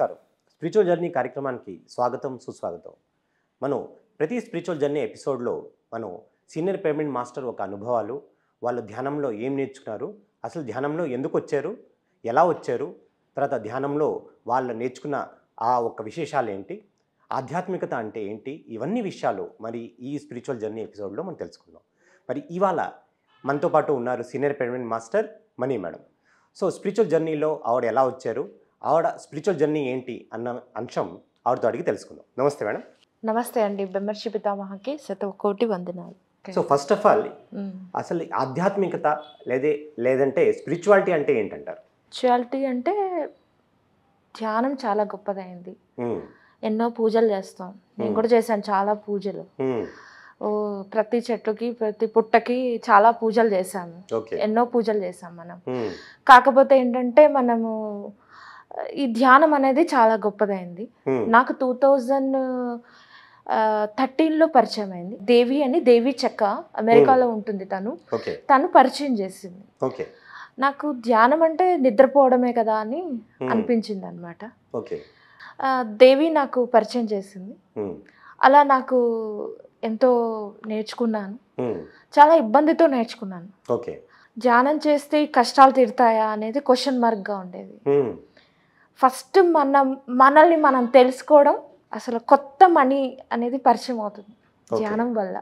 నమస్కారం. Spiritual journey కార్యక్రమానికి స్వాగతం, సుస్వాగతం. మనం ప్రతి స్పిరిచువల్ జర్నీ ఎపిసోడ్లో మనం సీనియర్ పిరమిడ్ మాస్టర్ ఒక అనుభవాలు, వాళ్ళు ధ్యానంలో ఏం నేర్చుకున్నారు, అసలు ధ్యానంలో ఎందుకు వచ్చారు, ఎలా వచ్చారు, తర్వాత ధ్యానంలో వాళ్ళు నేర్చుకున్న ఆ ఒక్క విశేషాలు ఏంటి, ఆధ్యాత్మికత అంటే ఏంటి, ఇవన్నీ విషయాలు మరి ఈ స్పిరిచువల్ జర్నీ ఎపిసోడ్లో మనం తెలుసుకుందాం. మరి ఇవాళ మనతో పాటు ఉన్నారు సీనియర్ పిరమిడ్ మాస్టర్ మణి మేడం. సో స్పిరిచువల్ జర్నీలో ఆవిడ ఎలా వచ్చారు, ఆవిడ స్పిరిచువల్ జర్నీ ఏంటి అన్న అంశం ఆవిడతో అడిగి తెలుసుకుందాం. నమస్తే మేడం. నమస్తే అండి. బ్రహ్మర్షి పితామహకి శతకోటి వందనాలు. సో ఫస్ట్ ఆఫ్ ఆల్ అసలు ఆధ్యాత్మికత లేదంటే స్పిరిచువాలిటీ అంటే ఏంటంటారు? స్పిరిచువాలిటీ అంటే ధ్యానం చాలా గొప్పదైంది. ఎన్నో పూజలు చేస్తాం. నేను కూడా చేశాను చాలా పూజలు. ప్రతి చెట్టుకి ప్రతి పుట్టకి చాలా పూజలు చేశాము. ఎన్నో పూజలు చేసాం మనం. కాకపోతే ఏంటంటే మనము ఈ ధ్యానం అనేది చాలా గొప్పదైంది. నాకు 2013లో పరిచయం అయింది. దేవి అని, దేవి చెక్క, అమెరికాలో ఉంటుంది. తను పరిచయం చేసింది. నాకు ధ్యానం అంటే నిద్రపోవడమే కదా అని అనిపించింది అనమాట. దేవి నాకు పరిచయం చేసింది. అలా నాకు ఎంతో నేర్చుకున్నాను. చాలా ఇబ్బందితో నేర్చుకున్నాను. ధ్యానం చేస్తే కష్టాలు తీరుతాయా అనేది క్వశ్చన్ మార్క్గా ఉండేది. ఫస్ట్ మనల్ని మనం తెలుసుకోవడం, అసలు కొత్త మనీ అనేది పరిచయం అవుతుంది ధ్యానం వల్ల.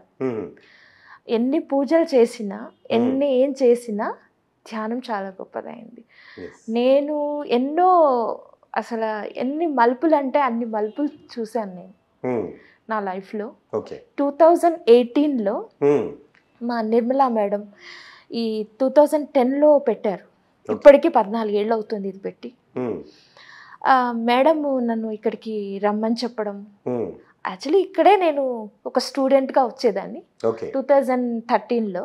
ఎన్ని పూజలు చేసినా, ఏం చేసినా ధ్యానం చాలా గొప్పదైంది. నేను ఎన్ని మలుపులు అంటే అన్ని మలుపులు చూశాను నేను నా లైఫ్లో. 2018లో మా నిర్మలా మేడం ఈ 2010లో పెట్టారు. ఇప్పటికీ 14 ఏళ్ళు అవుతుంది ఇది పెట్టి. మేడం నన్ను ఇక్కడికి రమ్మని చెప్పడం, యాక్చువల్లీ ఇక్కడే నేను ఒక స్టూడెంట్గా వచ్చేదాన్ని 2013లో.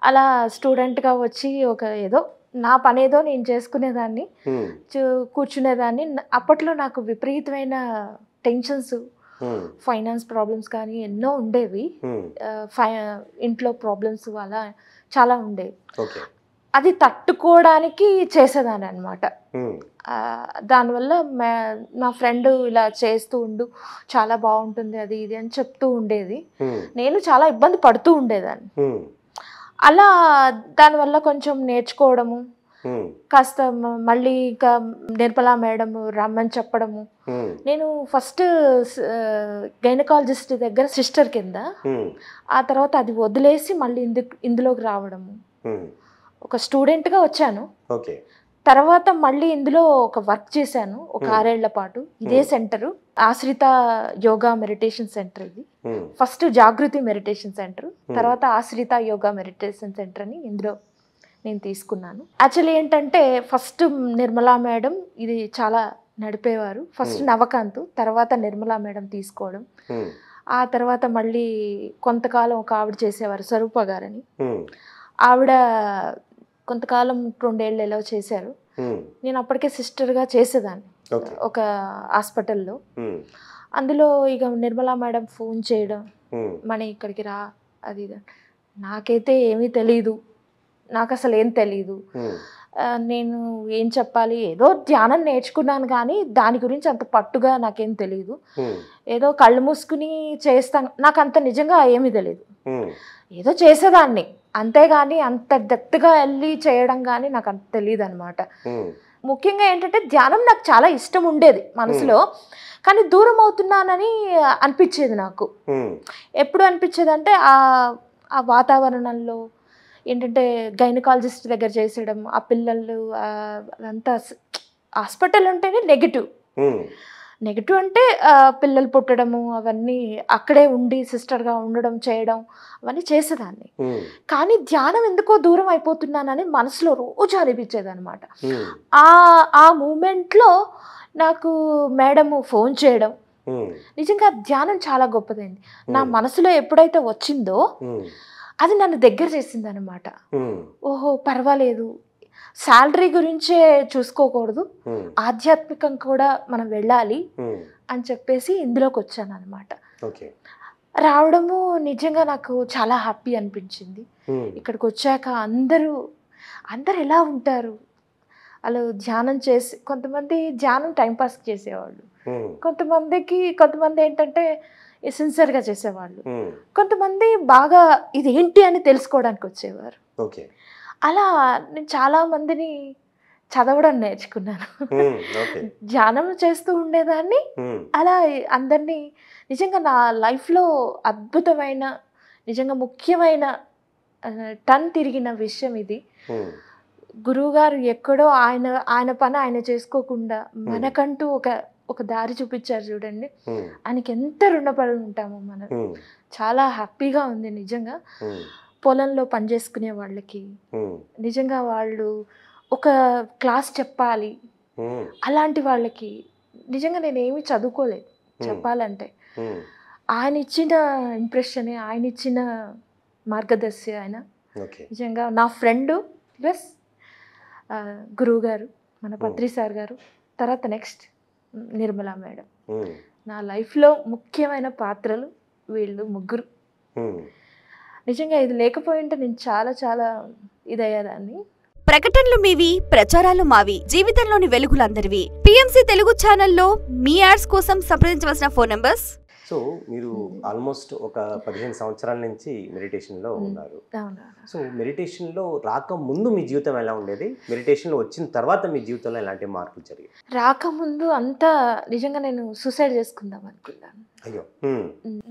అలా స్టూడెంట్గా వచ్చి ఏదో నా పనేదో నేను చేసుకునేదాన్ని, కూర్చునేదాన్ని. అప్పట్లో నాకు విపరీతమైన టెన్షన్స్, ఫైనాన్స్ ప్రాబ్లమ్స్ కానీ ఎన్నో ఉండేవి. ఇంట్లో ప్రాబ్లమ్స్ అలా చాలా ఉండేవి. అది తట్టుకోవడానికి చేసేదాన్ని అనమాట. దానివల్ల నా ఫ్రెండ్ ఇలా చేస్తూ ఉండు, చాలా బాగుంటుంది అది ఇది అని చెప్తూ ఉండేది. నేను చాలా ఇబ్బంది పడుతూ ఉండేదాన్ని. అలా దానివల్ల కొంచెం నేర్చుకోవడము, కాస్త మళ్ళీ ఇంకా నిర్మలా మేడం రమ్మని చెప్పడము. నేను ఫస్ట్ గైనకాలజిస్ట్ దగ్గర సిస్టర్ కింద, ఆ తర్వాత అది వదిలేసి మళ్ళీ ఇందులోకి రావడము. ఒక స్టూడెంట్గా వచ్చాను. తర్వాత మళ్ళీ ఇందులో ఒక వర్క్ చేశాను ఒక 6 ఏళ్ల పాటు. ఇదే సెంటరు, ఆశ్రిత యోగా మెడిటేషన్ సెంటర్. ఇది ఫస్ట్ జాగృతి మెడిటేషన్ సెంటర్, తర్వాత ఆశ్రిత యోగా మెడిటేషన్ సెంటర్ అని ఇందులో నేను తీసుకున్నాను. యాక్చువల్లీ ఏంటంటే ఫస్ట్ నిర్మలా మేడం ఇది చాలా నడిపేవారు. ఫస్ట్ నవకాంత్, తర్వాత నిర్మలా మేడం తీసుకోవడం. ఆ తర్వాత మళ్ళీ కొంతకాలం ఒక ఆవిడ చేసేవారు, స్వరూప గారని. ఆవిడ కొంతకాలం 2 ఏళ్ళు ఎలా చేశారు. నేను అప్పటికే సిస్టర్గా చేసేదాన్ని ఒక హాస్పిటల్లో. అందులో ఇక నిర్మలా మేడం ఫోన్ చేయడం, మన ఇక్కడికి రా అది ఇది. నాకైతే ఏమీ తెలీదు, నాకు అసలు ఏం తెలీదు. నేను ఏం చెప్పాలి, ఏదో ధ్యానం నేర్చుకున్నాను కానీ దాని గురించి అంత పట్టుగా నాకేం తెలీదు. ఏదో కళ్ళు మూసుకుని చేస్తాను, నాకు అంత నిజంగా ఏమీ తెలీదు. ఏదో చేసేదాన్ని అంతేగాని అంత డెప్త్గా వెళ్ళి చేయడం కానీ నాకు అంత తెలియదు అనమాట. ముఖ్యంగా ఏంటంటే ధ్యానం నాకు చాలా ఇష్టం ఉండేది మనసులో, కానీ దూరం అవుతున్నానని అనిపించేది నాకు. ఎప్పుడు అనిపించేది అంటే ఆ వాతావరణంలో ఏంటంటే గైనకాలజిస్ట్ దగ్గర చేసేయడం, ఆ పిల్లలు అదంతా హాస్పిటల్ ఉంటేనే నెగిటివ్ అంటే పిల్లలు పుట్టడము అవన్నీ అక్కడే ఉండి సిస్టర్గా ఉండడం చేయడం అవన్నీ చేసేదాన్ని. కానీ ధ్యానం ఎందుకో దూరం అయిపోతున్నానని మనసులో రోజు అనిపించేది అనమాట. ఆ మూమెంట్లో నాకు మేడము ఫోన్ చేయడం, నిజంగా ధ్యానం చాలా గొప్పదైంది. నా మనసులో ఎప్పుడైతే వచ్చిందో అది నన్ను దగ్గర చేసింది అనమాట. ఓహో పర్వాలేదు, శాలరీ గురించే చూసుకోకూడదు, ఆధ్యాత్మికం కూడా మనం వెళ్ళాలి అని చెప్పేసి ఇందులోకి వచ్చాను అనమాట. రావడము నిజంగా నాకు చాలా హ్యాపీ అనిపించింది. ఇక్కడికి వచ్చాక అందరూ ఎలా ఉంటారు, వాళ్ళు ధ్యానం చేసి కొంతమంది ధ్యానం టైంపాస్ చేసేవాళ్ళు, కొంతమంది ఏంటంటే సిన్సియర్గా చేసేవాళ్ళు, కొంతమంది బాగా ఇది ఏంటి అని తెలుసుకోవడానికి వచ్చేవారు. అలా నేను చాలా మందిని చదవడం నేర్చుకున్నాను. ధ్యానం చేస్తూ ఉండేదాన్ని. అలా అందరినీ నిజంగా నా లైఫ్లో అద్భుతమైన నిజంగా ముఖ్యమైన టర్న్ తిరిగిన విషయం ఇది. గురువుగారు ఎక్కడో ఆయన పని ఆయన చేసుకోకుండా మనకంటూ ఒక దారి చూపించారు చూడండి. ఆయనకి ఎంత రుణపడి ఉంటామో మనం. చాలా హ్యాపీగా ఉంది నిజంగా. పొలంలో పనిచేసుకునే వాళ్ళకి నిజంగా వాళ్ళు ఒక క్లాస్ చెప్పాలి అలాంటి వాళ్ళకి నిజంగా నేనేమి చదువుకోలేదు చెప్పాలంటే. ఆయన ఇచ్చిన ఇంప్రెషన్, ఆయన ఇచ్చిన మార్గదర్శి ఆయన. నిజంగా నా ఫ్రెండ్ ప్లస్ గురువు గారు, మన పత్రి సార్ గారు, తర్వాత నెక్స్ట్ నిర్మలా మేడం. నా లైఫ్లో ముఖ్యమైన పాత్రలు వీళ్ళు ముగ్గురు. నిజంగా ఇది లేకపోయింటే నేను చాలా చాలా ఇదయ్యేదాన్ని. ప్రకటనలు మీవి, ప్రచారాలు మావి, జీవితంలోని వెలుగులందరివి. పిఎంసి తెలుగు ఛానల్లో మీ యాడ్స్ కోసం సంప్రదించవలసిన ఫోన్ నంబర్స్. సో మీరు ఆల్మోస్ట్ ఒక 15 సంవత్సరాల నుంచి మెడిటేషన్లో ఉన్నారు. సో మెడిటేషన్లో రాకముందు మీ జీవితం ఎలా ఉండేది? మెడిటేషన్లో వచ్చిన తర్వాత మీ జీవితంలో ఎలాంటి మార్పులు జరిగాయి? రాకముందు అంతా నిజంగా నేను సూసైడ్ చేసుకుందాం అనుకున్నాను. అయ్యో.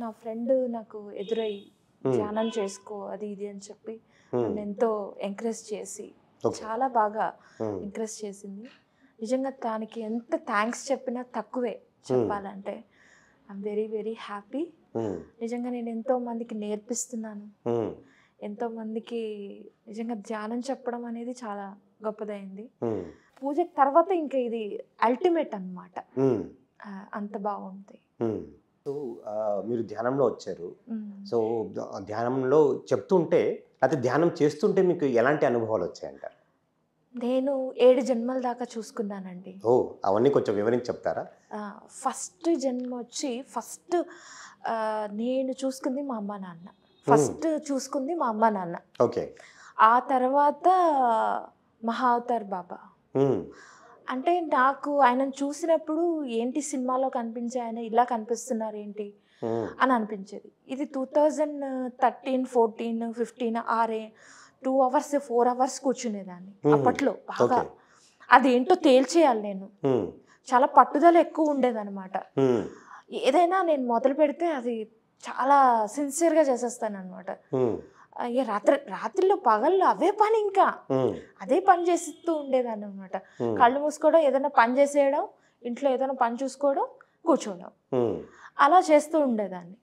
నా ఫ్రెండ్ నాకు ఎదురై ధ్యానం చేసుకో అది ఇది అని చెప్పి నన్ను ఎంతో ఎంకరేజ్ చేసి చాలా బాగా ఎంకరేజ్ చేసింది. నిజంగా దానికి ఎంత థ్యాంక్స్ చెప్పినా తక్కువే చెప్పాలంటే. I'm very very happy. నిజంగా నేను ఎంతో మందికి నేర్పిస్తున్నాను, ఎంతో మందికి నిజంగా ధ్యానం చెప్పడం అనేది చాలా గొప్పదైంది. పూజ తర్వాత ఇంకా ఇది అల్టిమేట్ అన్నమాట. అంత బాగుంది. సో మీరు ధ్యానంలో వచ్చారు. సో ధ్యానంలో చెప్తుంటే లేకపోతే ధ్యానం చేస్తుంటే మీకు ఎలాంటి అనుభవాలు వచ్చాయంటారు? నేను 7 జన్మల దాకా చూసుకున్నానండి. ఓ, అవన్నీ కొంచెం వివరించి చెప్తారా? ఫస్ట్ జన్మ వచ్చి నేను చూసుకుంది మా అమ్మ నాన్న. ఫస్ట్ చూసుకుంది మా అమ్మ నాన్న. ఓకే. ఆ తర్వాత మహా అవతార్ బాబా. అంటే నాకు ఆయనను చూసినప్పుడు ఏంటి సినిమాలో కనిపించే ఆయన ఇలా కనిపిస్తున్నారు ఏంటి అని అనిపించేది. ఇది 2013, 14, 15 2 hours 4 hours కూర్చునేదాన్ని అప్పట్లో బాగా. అదేంటో తేల్చేయాలి నేను. చాలా పట్టుదల ఎక్కువ ఉండేదన్నమాట. ఏదైనా నేను మొదలు పెడితే అది చాలా సిన్సియర్గా చేసేస్తాను అనమాట. ఇక రాత్రిలో పగళ్ళు అవే పని, ఇంకా అదే పని చేస్తూ ఉండేదాన్ని అనమాట. కళ్ళు మూసుకోవడం, ఏదైనా పని చేసేయడం, ఇంట్లో ఏదైనా పని చూసుకోవడం, కూర్చోవడం, అలా చేస్తూ ఉండేదాన్ని.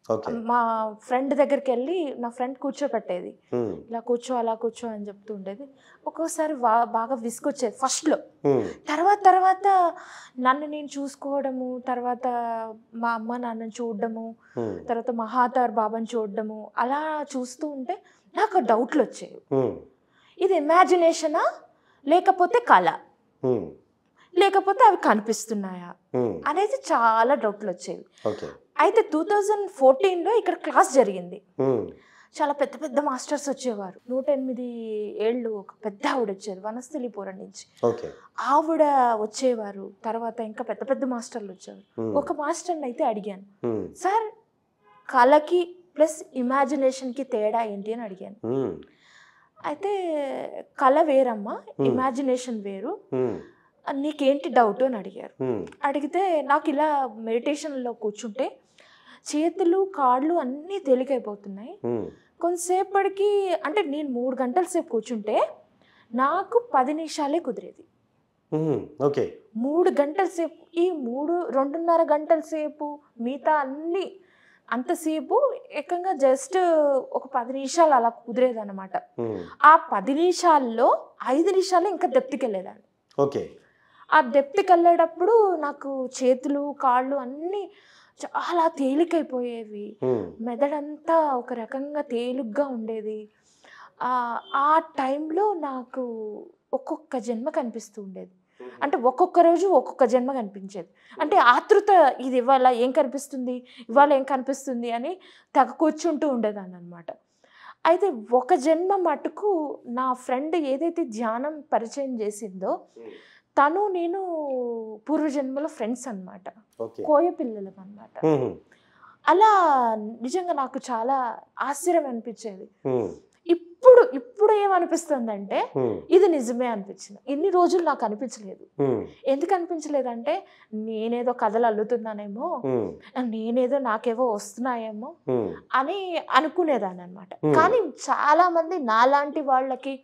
మా ఫ్రెండ్ దగ్గరికి వెళ్ళి నా ఫ్రెండ్ కూర్చోపెట్టేది. ఇలా కూర్చో అలా కూర్చో అని చెప్తూ ఉండేది. ఒక్కోసారి బాగా విసుకొచ్చేది ఫస్ట్లో. తర్వాత నన్ను నేను చూసుకోవడము, తర్వాత మా అమ్మ నాన్నని చూడడము, తర్వాత మహాతార్ బాబాని చూడడము, అలా చూస్తూ ఉంటే నాకు డౌట్లు వచ్చేవి. ఇది ఇమాజినేషనా లేకపోతే కళ, లేకపోతే అవి కనిపిస్తున్నాయా అనేది చాలా డౌట్లు వచ్చేవి. అయితే 2014లో ఇక్కడ క్లాస్ జరిగింది. చాలా పెద్ద పెద్ద మాస్టర్స్ వచ్చేవారు. 108 ఏళ్ళు ఒక పెద్ద ఆవిడ వచ్చేది వనస్థలిపురం నుంచి. ఆవిడ వచ్చేవారు. తర్వాత ఇంకా పెద్ద పెద్ద మాస్టర్లు వచ్చేవారు. ఒక మాస్టర్ని అయితే అడిగాను, సార్ కళకి ప్లస్ ఇమాజినేషన్కి తేడా ఏంటి అని అడిగాను. అయితే కళ వేరమ్మా, ఇమాజినేషన్ వేరు, నీకేంటి డౌట్ అని అడిగారు. అడిగితే నాకు ఇలా మెడిటేషన్లో కూర్చుంటే చేతులు కాళ్ళు అన్నీ తేలికైపోతున్నాయి. కొంతసేపటికి అంటే నేను 3 గంటల సేపు కూర్చుంటే నాకు 10 నిమిషాలే కుదిరేది. 3 గంటల సేపు, ఈ 2.5 గంటల సేపు మిగతా అన్ని అంతసేపు ఏకంగా జస్ట్ ఒక 10 నిమిషాలు అలా కుదిరేది అనమాట. ఆ 10 నిమిషాల్లో 5 నిమిషాలు ఇంకా డెప్త్కి వెళ్ళేదాన్ని. ఆ డెప్త్కి వెళ్ళేటప్పుడు నాకు చేతులు కాళ్ళు అన్నీ చాలా తేలికైపోయేవి. మెదడంతా ఒక రకంగా తేలిగ్గా ఉండేది. ఆ టైంలో నాకు ఒక్కొక్క జన్మ కనిపిస్తూ ఉండేది. అంటే ఒక్కొక్క రోజు ఒక్కొక్క జన్మ కనిపించేది. అంటే ఆతృత, ఇది ఇవాళ ఏం కనిపిస్తుంది, ఇవాళ ఏం కనిపిస్తుంది అని తెగ కూర్చుంటూ ఉండేదాన్ని అనమాట. అయితే ఒక జన్మ మటుకు నా ఫ్రెండ్ ఏదైతే ధ్యానం పరిచయం చేసిందో తను నేను పూర్వజన్మలో ఫ్రెండ్స్ అన్నమాట, ఓకే. కోయ పిల్లలం అన్నమాట. హ్మ్. అలా నిజంగా నాకు చాలా ఆశ్చర్యం అనిపించేది. హ్మ్. ఇప్పుడు ఏమనిపిస్తుందంటే హ్మ్. ఇది నిజమే అనిపించింది. ఇన్ని రోజులు నాకు అనిపించలేదు. హ్మ్. ఎందుకు అనిపించలేదంటే నేనేదో కథలు అల్లుతున్నానేమో, హ్మ్. నేనేదో నాకేవో వస్తున్నాయేమో హ్మ్. అని అనుకునేదాన్ని అనమాట. కానీ చాలా మంది నాలాంటి వాళ్ళకి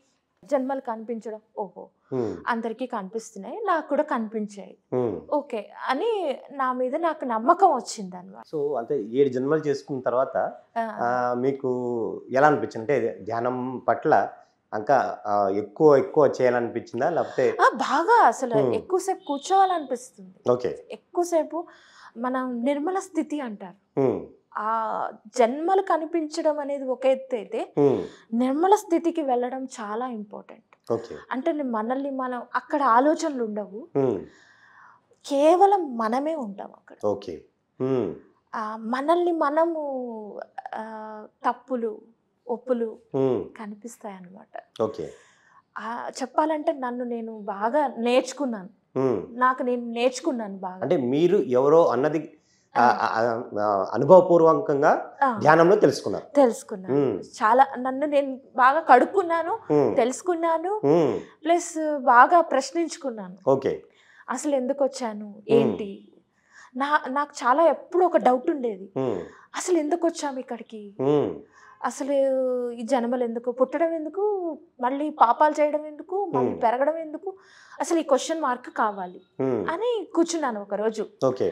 జన్మలు కనిపించడం, ఓహో హ్మ్. అందరికీ కనిపిస్తున్నాయి, నాకు కూడా కనిపించాయి, హ్మ్. ఓకే అని నా మీద నాకు నమ్మకం వచ్చింది అనమాట. సో అంటే 7 జన్మలు చేసుకున్న తర్వాత మీకు ఎలా అనిపించింది? అంటే ధ్యానం పట్ల ఇంకా ఎక్కువ చేయాలనిపించిందా లేకపోతే? బాగా అసలు ఎక్కువసేపు కూర్చోవాలనిపిస్తుంది. ఓకే. ఎక్కువసేపు మనం నిర్మల స్థితి అంటారు. హ్మ్. ఆ జన్మలు కనిపించడం అనేది ఒక ఎత్తు అయితే, హ్మ్. నిర్మల స్థితికి వెళ్ళడం చాలా ఇంపార్టెంట్. ఓకే. అంటే మనల్ని మనం అక్కడ ఆలోచనలు ఉండవు, హ్మ్. కేవలం మనమే ఉంటాం అక్కడ. ఓకే. హ్మ్. మనల్ని మనము తప్పులు ఒప్పులు హ్మ్. కనిపిస్తాయి అన్నమాట. ఓకే. చెప్పాలంటే నన్ను నేను బాగా నేర్చుకున్నాను. హ్మ్. నాకు నేను నేర్చుకున్నాను బాగా. అంటే మీరు ఎవరో అన్నది అనుభవపూర్వకంగా ధ్యానంలో తెలుసుకున్నారు. తెలుసుకున్నాను. చాలా నన్ను నేను బాగా కడుక్కున్నాను, తెలుసుకున్నాను, ప్లస్ బాగా ప్రశ్నించుకున్నాను. ఓకే. అసలు ఎందుకు వచ్చాను, ఏంటి, నాకు చాలా ఎప్పుడు ఒక డౌట్ ఉండేది. అసలు ఎందుకు వచ్చాము ఇక్కడికి, అసలు ఈ జన్మలు ఎందుకు, పుట్టడం ఎందుకు, మళ్ళీ పాపాలు చేయడం ఎందుకు, మళ్ళీ పెరగడం ఎందుకు, అసలు ఈ క్వశ్చన్ మార్క్ కావాలి అని కూర్చున్నాను ఒకరోజు. ఓకే.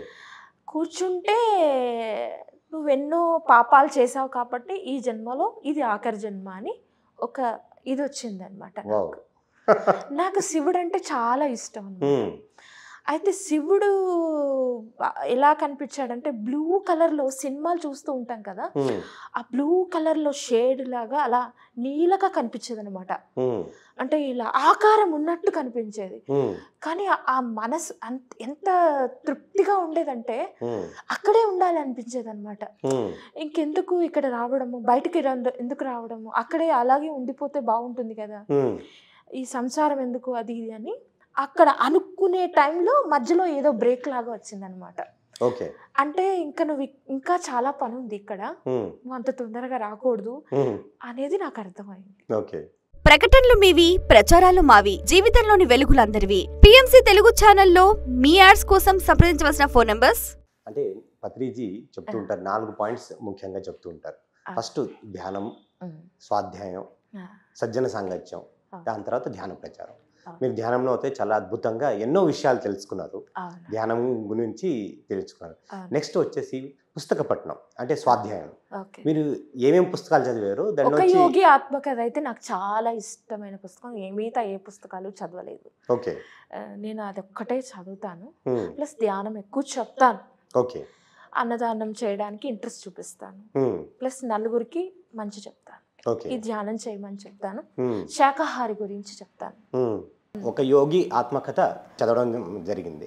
కూర్చుంటే నువ్వెన్నో పాపాలు చేసావు కాబట్టి ఈ జన్మలో ఇది ఆఖరి జన్మ అని ఒక ఇది వచ్చింది అనమాట. నాకు శివుడు అంటే చాలా ఇష్టం అన్నమాట. అయితే శివుడు ఎలా కనిపించాడంటే బ్లూ కలర్లో, సినిమాలు చూస్తూ ఉంటాం కదా, ఆ బ్లూ కలర్లో షేడ్ లాగా అలా నీలగా కనిపించేది అనమాట. అంటే ఇలా ఆకారం ఉన్నట్టు కనిపించేది. కానీ ఆ మనసు ఎంత తృప్తిగా ఉండేదంటే అక్కడే ఉండాలి అనిపించేది అనమాట. ఇంకెందుకు ఇక్కడ రావడము, బయటికి ఎందుకు రావడము, అక్కడే అలాగే ఉండిపోతే బాగుంటుంది కదా, ఈ సంసారం ఎందుకు, అది ఇది అని అక్కడ అనుకునే టైంలో మధ్యలో ఏదో బ్రేక్ లాగా వచ్చిందనమాట. అంటే ఇంకా నువ్వు ఇంకా చాలా పని ఉంది ఇక్కడ, నువ్వు అంత తొందరగా రాకూడదు అనేది నాకు అర్థమైంది. ప్రకటనలు మీవి, ప్రచారాలు మావి, జీవితంలోని వెలుగులందరివి. పిఎంసి తెలుగు ఛానల్లో మీ యాడ్స్ కోసం సంప్రదించవలసిన ఫోన్ నంబర్స్. అంటే పత్రిజీ చెప్తూ ఉంటారు, 4 పాయింట్స్ ముఖ్యంగా చెప్తూ ఉంటారు. ఫస్ట్ ధ్యానం, స్వాధ్యాయం, సజ్జన సాంగత్యం, దాని తర్వాత ధ్యాన ప్రచారం. మీరు ధ్యానంలో అయితే చాలా అద్భుతంగా ఎన్నో విషయాలు తెలుసుకున్నారు, ధ్యానం గురించి తెలుసుకున్నారు. నెక్స్ట్ వచ్చేసి పుస్తక పఠనం అంటే స్వాధ్యాయం. మీరు ఏమేమి పుస్తకాలు చదివారు? ఒక యోగి ఆత్మకథ అయితే నాకు చాలా ఇష్టమైన పుస్తకం. మిగతా ఏ పుస్తకాలు చదవలేదు. ఓకే. నేను అదొక్కటే చదువుతాను, ప్లస్ ధ్యానం ఎక్కువ చెప్తాను. ఓకే. అన్నదానం చేయడానికి ఇంట్రెస్ట్ చూపిస్తాను, ప్లస్ నలుగురికి మంచి చెప్తాను, ఈ ధ్యానం చేయమని చెప్తాను, శాకాహారి గురించి చెప్తాను. ఒక యోగి ఆత్మకథ చదవడం జరిగింది.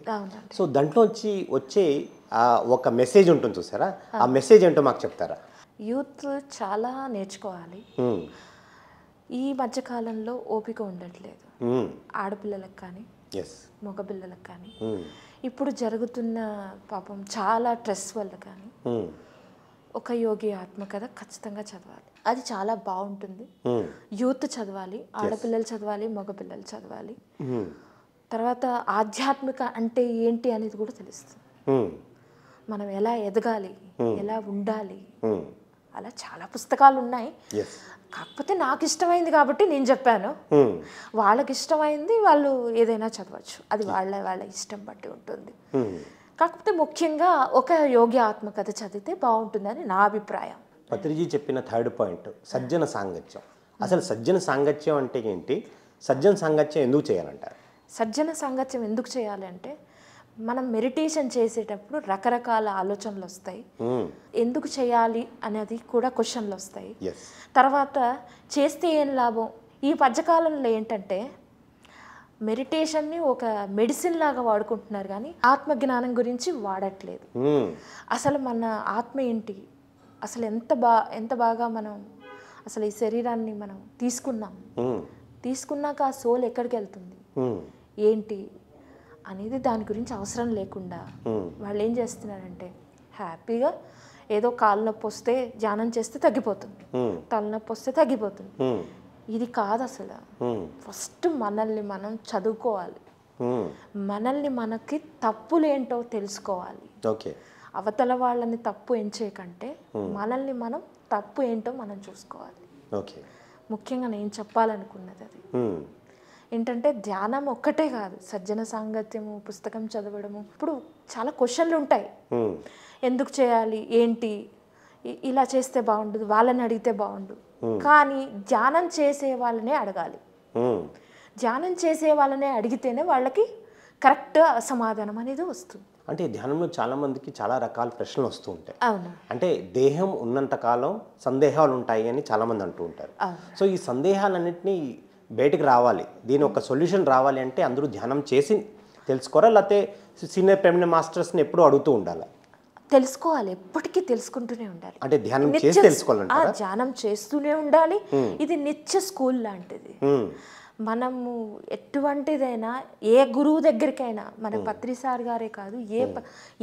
సో దాంట్లోంచి వచ్చే ఒక మెసేజ్ ఉంటుంది చూసారా, ఆ మెసేజ్ ఏంటో మాకు చెప్తారా? యూత్ చాలా నేర్చుకోవాలి. ఈ మధ్యకాలంలో ఓపిక ఉండట్లేదు, ఆడపిల్లలకు కానీ మగపిల్లలకు కానీ. ఇప్పుడు జరుగుతున్న పాపం చాలా స్ట్రెస్ వల్ల కానీ ఒక యోగి ఆత్మకథ ఖచ్చితంగా చదవాలి. అది చాలా బాగుంటుంది. యూత్ చదవాలి, ఆడపిల్లలు చదవాలి, మగపిల్లలు చదవాలి. తర్వాత ఆధ్యాత్మిక అంటే ఏంటి అనేది కూడా తెలుస్తుంది. మనం ఎలా ఎదగాలి, ఎలా ఉండాలి, అలా చాలా పుస్తకాలు ఉన్నాయి. కాకపోతే నాకు ఇష్టమైంది కాబట్టి నేను చెప్పాను, వాళ్ళకి ఇష్టమైంది వాళ్ళు ఏదైనా చదవచ్చు, అది వాళ్ళ ఇష్టం బట్టి ఉంటుంది. కాకపోతే ముఖ్యంగా ఒక యోగి ఆత్మకథ చదివితే బాగుంటుందని నా అభిప్రాయం. పత్రిజీ చెప్పిన థర్డ్ పాయింట్ సజ్జన సాంగత్యం. అసలు సజ్జన సాంగత్యం అంటే ఏంటి, సజ్జన సాంగత్యం ఎందుకు చేయాలంటారు? సజ్జన సాంగత్యం ఎందుకు చేయాలి అంటే, మనం మెడిటేషన్ చేసేటప్పుడు రకరకాల ఆలోచనలు వస్తాయి, ఎందుకు చేయాలి అనేది కూడా క్వశ్చన్లు వస్తాయి. తర్వాత చేస్తే ఏం లాభం. ఈ మధ్యకాలంలో ఏంటంటే మెడిటేషన్ని ఒక మెడిసిన్ లాగా వాడుకుంటున్నారు కానీ ఆత్మజ్ఞానం గురించి వాడట్లేదు. అసలు మన ఆత్మ ఏంటి, అసలు ఎంత బాగా మనం అసలు ఈ శరీరాన్ని మనం తీసుకున్నాక ఆ సోల్ ఎక్కడికి వెళ్తుంది ఏంటి, అనేది దాని గురించి అవసరం లేకుండా వాళ్ళు ఏం చేస్తున్నారంటే హ్యాపీగా ఏదో కాళ్ళ నొప్పి వస్తే ధ్యానం చేస్తే తగ్గిపోతుంది, తలనొప్పి వస్తే తగ్గిపోతుంది. ఇది కాదు అసలు. ఫస్ట్ మనల్ని మనం చదువుకోవాలి, మనల్ని మనకి తప్పులేంటో తెలుసుకోవాలి. అవతల వాళ్ళని తప్పు ఎంచేయకంటే మనల్ని మనం తప్పు ఏంటో మనం చూసుకోవాలి. ముఖ్యంగా నేను చెప్పాలనుకున్నది అది ఏంటంటే ధ్యానం ఒక్కటే కాదు, సజ్జన సాంగత్యము, పుస్తకం చదవడము. ఇప్పుడు చాలా క్వశ్చన్లు ఉంటాయి, ఎందుకు చేయాలి, ఏంటి, ఇలా చేస్తే బాగుండదు, వాళ్ళని అడిగితే బాగుండు. కానీ ధ్యానం చేసే వాళ్ళనే అడగాలి. ధ్యానం చేసే వాళ్ళనే అడిగితేనే వాళ్ళకి కరెక్ట్ సమాధానం అనేది వస్తుంది. అంటే ధ్యానంలో చాలా మందికి చాలా రకాల ప్రశ్నలు వస్తూ ఉంటాయి. అవును. అంటే దేహం ఉన్నంత కాలం సందేహాలు ఉంటాయి అని చాలా మంది అంటూ ఉంటారు. సో ఈ సందేహాలన్నింటినీ బయటికి రావాలి, దీని ఒక సొల్యూషన్ రావాలి అంటే అందరూ ధ్యానం చేసి తెలుసుకోరా, లేకపోతే సీనియర్ పెర్మనెంట్ మాస్టర్స్ని ఎప్పుడూ అడుగుతూ ఉండాలి? తెలుసుకోవాలి, ఎప్పటికీ తెలుసుకుంటూనే ఉండాలి. అంటే ధ్యానం చేసి తెలుసుకోవాలంటారా? ధ్యానం చేస్తూనే ఉండాలి. ఇది నిత్య స్కూల్ లాంటిది. మనము ఎటువంటిదైనా ఏ గురువు దగ్గరికైనా, మన పత్రి సార్ గారే కాదు,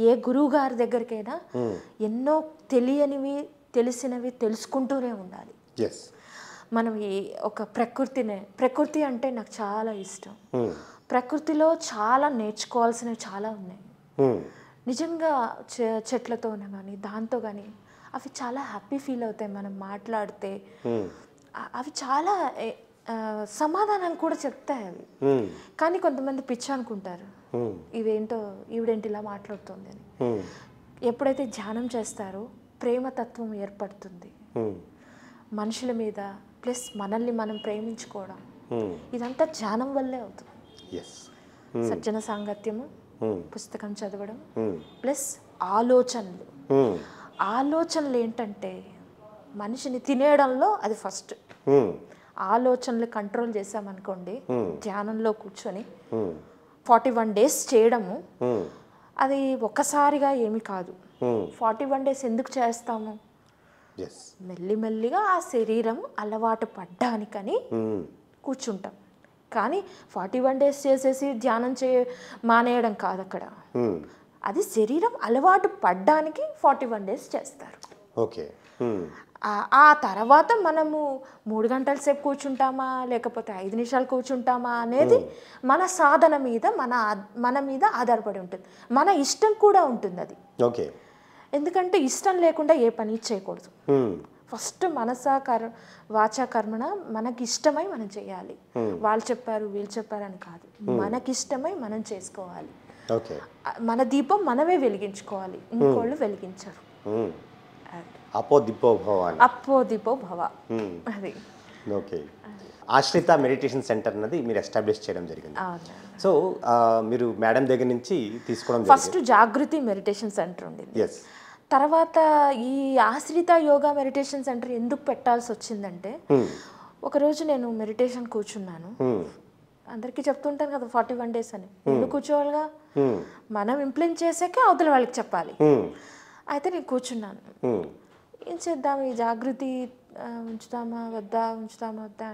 ఏ గురువు గారి దగ్గరికైనా ఎన్నో తెలియనివి తెలిసినవి తెలుసుకుంటూనే ఉండాలి. మనం ఒక ప్రకృతి అంటే నాకు చాలా ఇష్టం. ప్రకృతిలో చాలా నేర్చుకోవాల్సినవి చాలా ఉన్నాయి. నిజంగా చెట్లతో కానీ దాంతో కానీ అవి చాలా హ్యాపీ ఫీల్ అవుతాయి. మనం మాట్లాడితే అవి చాలా సమాధానాలు కూడా చెప్తాయి అవి. కానీ కొంతమంది పిచ్చి అనుకుంటారు, ఇవేంటో ఈవిడేంటి ఇలా మాట్లాడుతుంది అని. ఎప్పుడైతే ధ్యానం చేస్తారో ప్రేమతత్వం ఏర్పడుతుంది మనుషుల మీద, ప్లస్ మనల్ని మనం ప్రేమించుకోవడం, ఇదంతా ధ్యానం వల్లే అవుతుంది. సజ్జన సాంగత్యము, పుస్తకం చదవడం, ప్లస్ ఆలోచనలు ఏంటంటే మనిషిని తినేయడంలో అది ఫస్ట్. ఆలోచనలు కంట్రోల్ చేసామనుకోండి, ధ్యానంలో కూర్చొని 41 days చేయడము, అది ఒక్కసారిగా ఏమి కాదు. 41 days ఎందుకు చేస్తాము? మెల్లిమెల్లిగా ఆ శరీరం అలవాటు పడ్డానికని కూర్చుంటాం. కానీ 41 days చేసేసి ధ్యానం మానేయడం కాదు అక్కడ. అది శరీరం అలవాటు పడ్డానికి 41 days చేస్తారు. ఆ తర్వాత మనము 3 గంటల సేపు కూర్చుంటామా లేకపోతే 5 నిమిషాలు కూర్చుంటామా అనేది మన సాధన మీద, మన మీద ఆధారపడి ఉంటుంది. మన ఇష్టం కూడా ఉంటుంది అది. ఎందుకంటే ఇష్టం లేకుండా ఏ పని చేయకూడదు. ఫస్ట్ వాచా కర్మణ మనకి ఇష్టమై మనం చేయాలి. వాళ్ళు చెప్పారు వీళ్ళు చెప్పారు అని కాదు, మనకిష్టమై మనం చేసుకోవాలి. మన దీపం మనమే వెలిగించుకోవాలి, ఇంకోళ్ళు వెలిగించరు. అపో దిపో భవ. అది ఆశ్రిత మెడిటేషన్ సెంటర్ అన్నది మీరు ఎస్టాబ్లిష్ చేయడం జరిగింది. సో మీరు మేడం దగ్గర నుంచి తీసుకోవడం ఫస్ట్ జాగృతి మెడిటేషన్ సెంటర్ ఉండేది. తర్వాత ఈ ఆశ్రిత యోగా మెడిటేషన్ సెంటర్ ఎందుకు పెట్టాల్సి వచ్చిందంటే, ఒకరోజు నేను మెడిటేషన్ కూర్చున్నాను. అందరికీ చెప్తుంటాను కదా 41 days అని. ఎందుకు కూర్చోవాలిగా, మనం ఇంప్లిమెంట్ చేసాక అవతల వాళ్ళకి చెప్పాలి. అయితే నేను కూర్చున్నాను, ఏం చేద్దాం, ఈ జాగృతి ఉంచుతామా వద్దా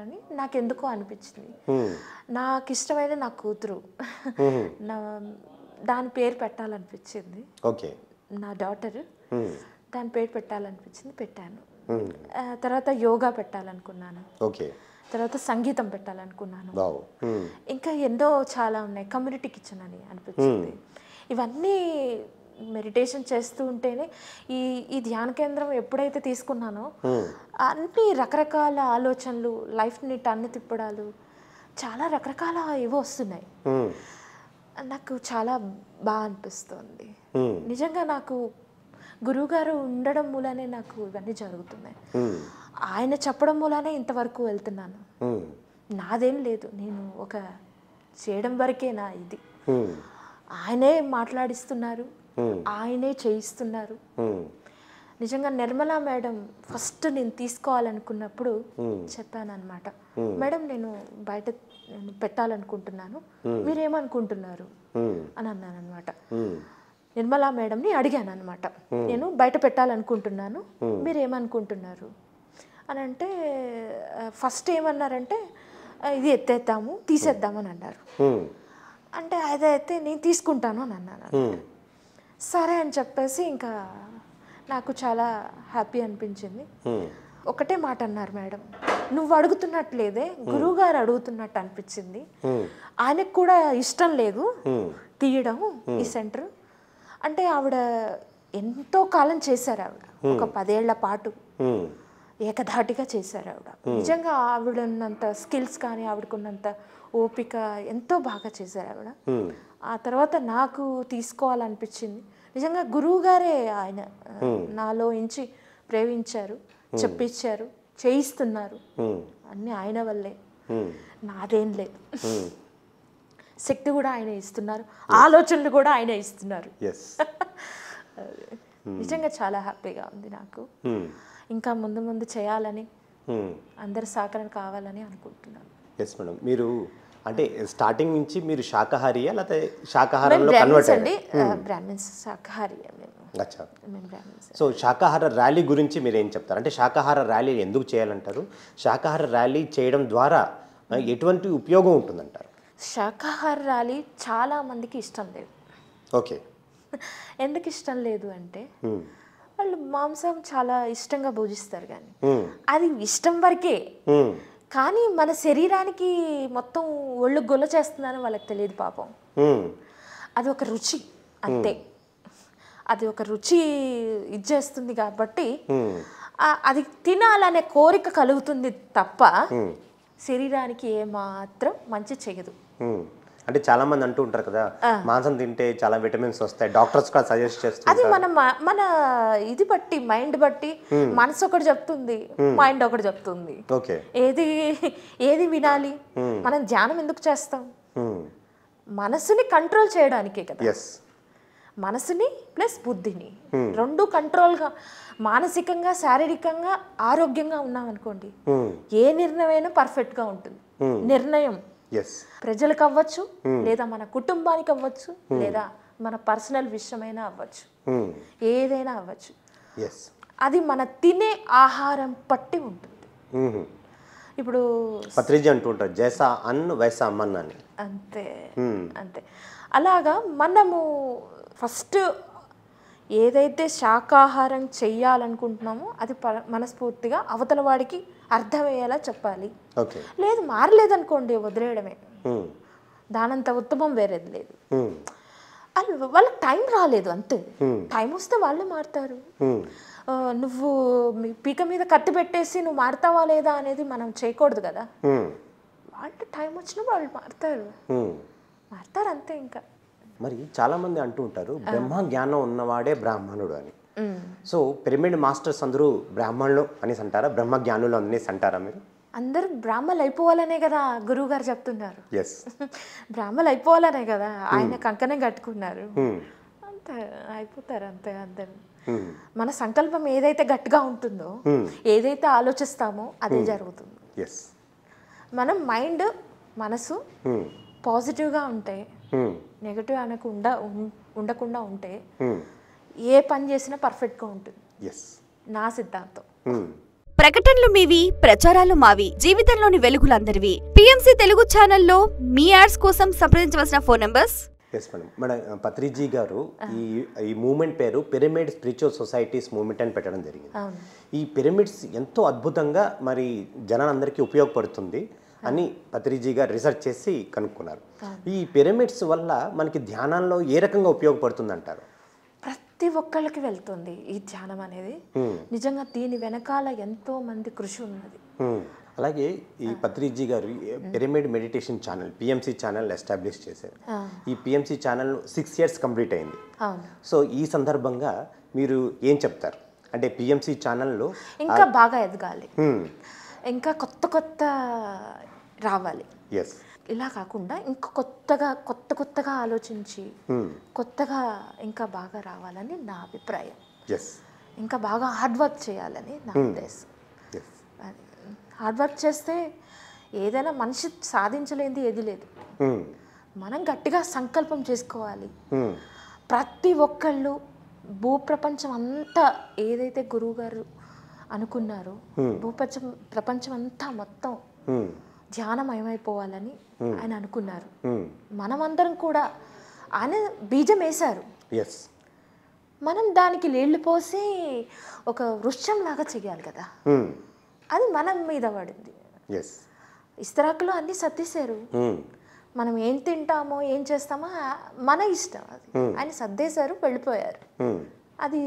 అని నాకు ఎందుకో అనిపించింది. నాకు ఇష్టమైన నా కూతురు, దాని పేరు పెట్టాలనిపించింది. నా డాటర్, దాని పేరు పెట్టాలనిపించింది, పెట్టాను. తర్వాత యోగా పెట్టాలనుకున్నాను, తర్వాత సంగీతం పెట్టాలనుకున్నాను, ఇంకా ఎన్నో చాలా ఉన్నాయి. కమ్యూనిటీ కిచెన్ అని అనిపించింది. ఇవన్నీ మెడిటేషన్ చేస్తూ ఉంటేనే ఈ ధ్యాన కేంద్రం ఎప్పుడైతే తీసుకున్నానో అన్ని రకరకాల ఆలోచనలు, లైఫ్ని టన్ను తిప్పడాలు, చాలా రకరకాల ఇవి వస్తున్నాయి. నాకు చాలా బాగా అనిపిస్తుంది. నిజంగా నాకు గురువుగారు ఉండడం మూలనే నాకు ఇవన్నీ జరుగుతున్నాయి. ఆయన చెప్పడం మూలనే ఇంతవరకు వెళ్తున్నాను. నాదేం లేదు, నేను ఒక చేయడం వరకేనా ఇది. ఆయనే మాట్లాడిస్తున్నారు, ఆయనే చేయిస్తున్నారు. నిజంగా నిర్మలా మేడం ఫస్ట్ నేను తీసుకోవాలనుకున్నప్పుడు చెప్పాను అనమాట, మేడం నేను బయట పెట్టాలనుకుంటున్నాను, మీరేమనుకుంటున్నారు అని అన్నాను అనమాట. నిర్మలా మేడంని అడిగాను అనమాట, నేను బయట పెట్టాలనుకుంటున్నాను, మీరేమనుకుంటున్నారు అని అంటే, ఫస్ట్ ఏమన్నారంటే ఇది ఎత్తేద్దాము తీసేద్దామని అన్నారు. అంటే అదైతే నేను తీసుకుంటాను అని అన్నాను. సరే అని చెప్పేసి ఇంకా నాకు చాలా హ్యాపీ అనిపించింది. ఒకటే మాట అన్నారు మేడం, నువ్వు అడుగుతున్నట్లేదే గురువుగారు అడుగుతున్నట్టు అనిపించింది. ఆయనకు కూడా ఇష్టం లేదు తీయడం ఈ సెంటర్. అంటే ఆవిడ ఎంతో కాలం చేశారు, ఆవిడ ఒక 10 ఏళ్ల పాటు ఏకధాటిగా చేశారు ఆవిడ. నిజంగా ఆవిడన్నంత స్కిల్స్ కానీ ఆవిడకున్నంత ఓపిక ఎంతో బాగా చేశారు ఆవిడ. ఆ తర్వాత నాకు తీసుకోవాలనిపించింది. నిజంగా గురువు గారే ఆయన నాలో ఇంచి ప్రేమించారు, చెప్పించారు, చేయిస్తున్నారు. అన్నీ ఆయన వల్లే, నాదేం లేదు. శక్తి కూడా ఆయన ఇస్తున్నారు, ఆలోచనలు కూడా ఆయన ఇస్తున్నారు. నిజంగా చాలా హ్యాపీగా ఉంది నాకు. ఇంకా ముందు ముందు చేయాలని, అందరి సహకారం కావాలని అనుకుంటున్నాను. ఎస్ మేడం, మీరు అంటే స్టార్టింగ్ నుంచి మీరు శాకాహారియా లేకపోతే శాకాహారంలో కన్వర్ట్ అండి? బ్రాహ్మిన్స్, శాకాహారి. అచ్చా. సో శాకాహార ర్యాలీ గురించి మీరు ఏం చెప్తారు? అంటే శాకాహార ర్యాలీ ఎందుకు చేయాలంటారు? శాకాహార ర్యాలీ చేయడం ద్వారా ఎటువంటి ఉపయోగం ఉంటుందంటారు? శాకాహార ర్యాలీ చాలా మందికి ఇష్టం లేదు. ఓకే. ఎందుకు ఇష్టం లేదు అంటే వాళ్ళు మాంసం చాలా ఇష్టంగా భోజిస్తారు, కానీ అది ఇష్టం వరకే. కానీ మన శరీరానికి మొత్తం ఒళ్ళు గొల్ల చేస్తుందని వాళ్ళకి తెలియదు పాపం. అది ఒక రుచి అంతే, అది ఒక రుచి ఇచ్చేస్తుంది కాబట్టి అది తినాలనే కోరిక కలుగుతుంది తప్ప శరీరానికి ఏమాత్రం మంచి చేయదు. అంటే చాలా మంది అంటూ ఉంటారు కదా, మాంసం తింటే చాలా విటమిన్స్ వస్తాయి, డాక్టర్స్ కూడా సజెస్ట్ చేస్తారు. అది మన ఇది బట్టి, మైండ్ బట్టి, మనసు ఒకటి చెప్తుంది, మైండ్ ఒకటి చెప్తుంది. ఓకే. ఏది వినాలి? మనం ధ్యానం ఎందుకు చేస్తాం? మనసుని కంట్రోల్ చేయడానికే కదా. మనసుని ప్లస్ బుద్ధిని రెండు కంట్రోల్గా, మానసికంగా శారీరకంగా ఆరోగ్యంగా ఉన్నాం అనుకోండి, ఏ నిర్ణయమైనా పర్ఫెక్ట్గా ఉంటుంది. నిర్ణయం ప్రజలకు అవ్వచ్చు, లేదా మన కుటుంబానికి అవ్వచ్చు, లేదా మన పర్సనల్ విషయమైనా అవ్వచ్చు, ఏదైనా అవ్వచ్చు. అది మన తినే ఆహారం పట్టి ఉంటుంది. ఇప్పుడు పత్రిజీ అంటుంటారు, జైసా అన్ వైసా మన్ అని. అంతే అంతే. అలాగా మనము ఫస్ట్ ఏదైతే శాకాహారం చెయ్యాలనుకుంటున్నామో అది మనస్ఫూర్తిగా అవతల వాడికి అర్థమయ్యేలా చెప్పాలి. లేదు మారలేదనుకోండి, వదిలేయడమే. దానంత ఉత్తమం వేరేది లేదు. వాళ్ళకి టైం రాలేదు అంతే. టైం వస్తే వాళ్ళే మారుతారు. నువ్వు పీక మీద కత్తి పెట్టేసి నువ్వు మారుతావా లేదా అనేది మనం చేయకూడదు కదా. వాళ్ళు టైం వచ్చినప్పుడు వాళ్ళు మారుతారు అంతే. ఇంకా మరి చాలా మంది అంటూ ఉంటారు, బ్రహ్మ జ్ఞానం ఉన్నవాడే బ్రాహ్మణుడు అని. సో పిరమిడ్ మాస్టర్స్ అందరూ బ్రాహ్మణులు అనేసి అంటారా? బ్రహ్మ జ్ఞానులు అనేసి అంటారా మీరు? అందరూ బ్రాహ్మణులు అయిపోవాలనే కదా గురువు గారు చెప్తున్నారు. బ్రాహ్మణులు అయిపోవాలనే కదా ఆయన కంకణం కట్టుకున్నారు. అంతే అయిపోతారు అంతే అందరు. మన సంకల్పం ఏదైతే గట్టిగా ఉంటుందో, ఏదైతే ఆలోచిస్తామో అదే జరుగుతుంది. మనం మైండ్, మనసు పాజిటివ్గా ఉంటే, నెగటివ్ అనకుండా ఉండకుండా ఉంటే ఏ పని చేసినా పర్ఫెక్ట్గా ఉంటుంది. నా సిద్ధాంతం. ప్రకటనలు మీవి, ప్రచారాలు మావి, జీవితంలోని వెలుగులందరివి. పిఎంసి తెలుగు ఛానల్లో మీ యాడ్స్ కోసం సంప్రదించవలసిన ఫోన్ నంబర్స్. మేడం, పత్రిజీ గారు ఈ మూవ్మెంట్ పేరు పిరమిడ్ స్పిరిచువల్ సొసైటీస్ మూవ్మెంట్ అని పెట్టడం జరిగింది. ఈ పిరమిడ్స్ ఎంతో అద్భుతంగా మరి జనాలందరికీ ఉపయోగపడుతుంది అని పత్రిజీ గారు రీసెర్చ్ చేసి కనుక్కున్నారు. ఈ పిరమిడ్స్ వల్ల మనకి ధ్యానంలో ఏ రకంగా ఉపయోగపడుతుంది అంటారు? ప్రతి ఒక్కళ్ళకి వెళ్తుంది ఈ ధ్యానం అనేది. నిజంగా దీని వెనకాల ఎంతో మంది కృషి ఉన్నది. అలాగే ఈ పత్రిజీ గారు pyramid meditation channel, PMC channel establish చేశారు. ఈ పిఎంసి ఛానల్ 6 years కంప్లీట్ అయింది. సో ఈ సందర్భంగా మీరు ఏం చెప్తారు? అంటే పిఎంసి ఛానల్లో ఇంకా బాగా ఎదగాలి, ఇంకా కొత్త రావాలి. ఇలా కాకుండా ఇంకా కొత్తగా ఆలోచించి కొత్తగా ఇంకా బాగా రావాలని నా అభిప్రాయం. ఇంకా బాగా హార్డ్ వర్క్ చేయాలని నా ఉద్దేశం. హార్డ్ వర్క్ చేస్తే ఏదైనా మనిషి సాధించలేనిది ఏది లేదు. మనం గట్టిగా సంకల్పం చేసుకోవాలి. ప్రతి ఒక్కళ్ళు భూప్రపంచం అంతా ఏదైతే గురువు గారు అనుకున్నారో, ప్రపంచం అంతా మొత్తం ధ్యానమయమైపోవాలని ఆయన అనుకున్నారు. మనమందరం కూడా ఆయన బీజం వేశారు, మనం దానికి నీళ్లు పోసి ఒక వృక్షం లాగా చెయ్యాలి కదా, అది మనం మీద పడింది. ఇస్తరాకులో అన్నీ సర్దేశారు, మనం ఏం తింటామో ఏం చేస్తామో మన ఇష్టం, అది ఆయన సర్దేశారు వెళ్ళిపోయారు. అది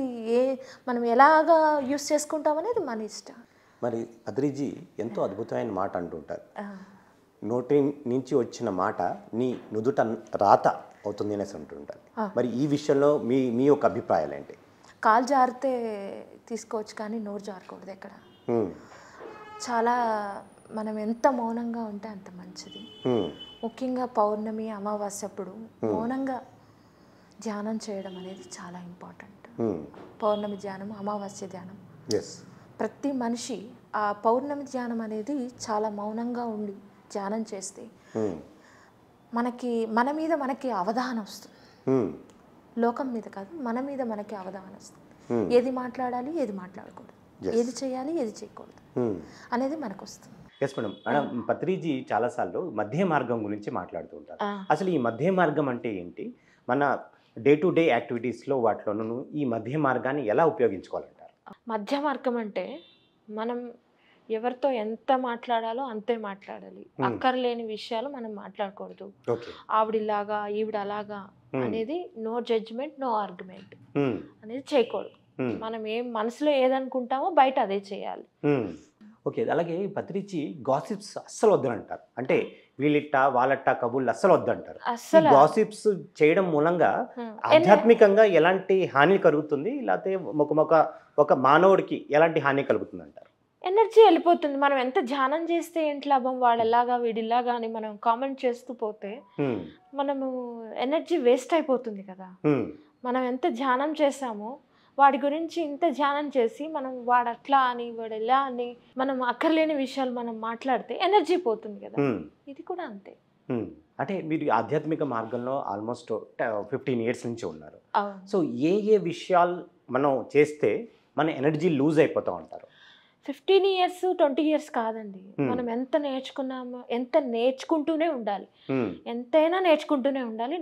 మనం ఎలాగా యూస్ చేసుకుంటామనేది మన ఇష్టం. మరి పత్రిజీ ఎంతో అద్భుతమైన మాట అంటుంటారు, నోటి నుంచి వచ్చిన మాట నీ నుదుట రాత అవుతుంది అనేసి అంటుంటారు. మరి ఈ విషయంలో మీ యొక్క అభిప్రాయాలు ఏంటి? కాలు జారితే తీసుకోవచ్చు కానీ నోరు జారకూడదు ఎక్కడ. చాలా మనం ఎంత మౌనంగా ఉంటే అంత మంచిది. ముఖ్యంగా పౌర్ణమి అమావాస్య అప్పుడు మౌనంగా ధ్యానం చేయడం అనేది చాలా ఇంపార్టెంట్. పౌర్ణమి ధ్యానం, అమావాస్య ధ్యానం, ప్రతి మనిషి ఆ పౌర్ణమి ధ్యానం అనేది చాలా మౌనంగా ఉండి ధ్యానం చేస్తే మన మీద మనకి అవగాహన వస్తుంది. లోకం మీద కాదు, మన మీద మనకి అవగాహన వస్తుంది. ఏది మాట్లాడాలి, ఏది మాట్లాడకూడదు, ఏది చేయాలి, ఏది చేయకూడదు అనేది మనకు వస్తుంది. Yes madam. మేడం, పత్రిజీ చాలాసార్లు మధ్య మార్గం గురించి మాట్లాడుతూ ఉంటారు. అసలు ఈ మధ్య మార్గం అంటే ఏంటి? మన డే టు డే యాక్టివిటీస్లో వాటిలోనూ ఈ మధ్య మార్గాన్ని ఎలా ఉపయోగించుకోవాలంటారు? మధ్య మార్గం అంటే మనం ఎవరితో ఎంత మాట్లాడాలో అంతే మాట్లాడాలి. అక్కర్లేని విషయాలు మనం మాట్లాడకూడదు. ఆవిడిలాగా ఈవిడ అలాగా అనేది నో జడ్జ్మెంట్, నో ఆర్గ్యుమెంట్ అనేది చేయకూడదు. మనం ఏం మనసులో ఏదనుకుంటామో బయట అదే చేయాలి. ఓకే. అలాగే పత్రిజీ గాసిప్స్ అస్సలు వద్దంటారు. అంటే వీళ్ళిట్ట వాళ్ళట్ట కబుర్లు అస్సలు వద్దంటారు. గాసిప్స్ చేయడం మూలంగా ఆధ్యాత్మికంగా ఎలాంటి హాని కలుగుతుంది, లేకపోతే ఒక మానవుడికి ఎలాంటి హాని కలుగుతుంది అంటారు? ఎనర్జీ వెళ్ళిపోతుంది. మనం ఎంత ధ్యానం చేస్తే ఏంటి లాభం, వాళ్ళలాగా వీడిలాగా అని మనం కామెంట్ చేస్తూ పోతే మనము ఎనర్జీ వేస్ట్ అయిపోతుంది కదా. మనం ఎంత ధ్యానం చేసామో వాడి గురించి ఇంత ధ్యానం చేసి మనం వాడు అట్లా అని వాడు ఎలా అని మనం అక్కర్లేని విషయాలు మనం మాట్లాడితే ఎనర్జీ పోతుంది కదా. ఇది కూడా అంతే. అంటే మీరు ఆధ్యాత్మిక మార్గంలో ఆల్మోస్ట్ 15 years నుంచి ఉన్నారు. సో ఏ విషయాలు మనం చేస్తే మన ఎనర్జీ లూజ్ అయిపోతూ ఉంటారు? 15 years 20 years కాదండి. మనం ఎంత నేర్చుకున్నామో, ఎంత నేర్చుకుంటూనే ఉండాలి, ఎంతైనా నేర్చుకుంటూనే ఉండాలి.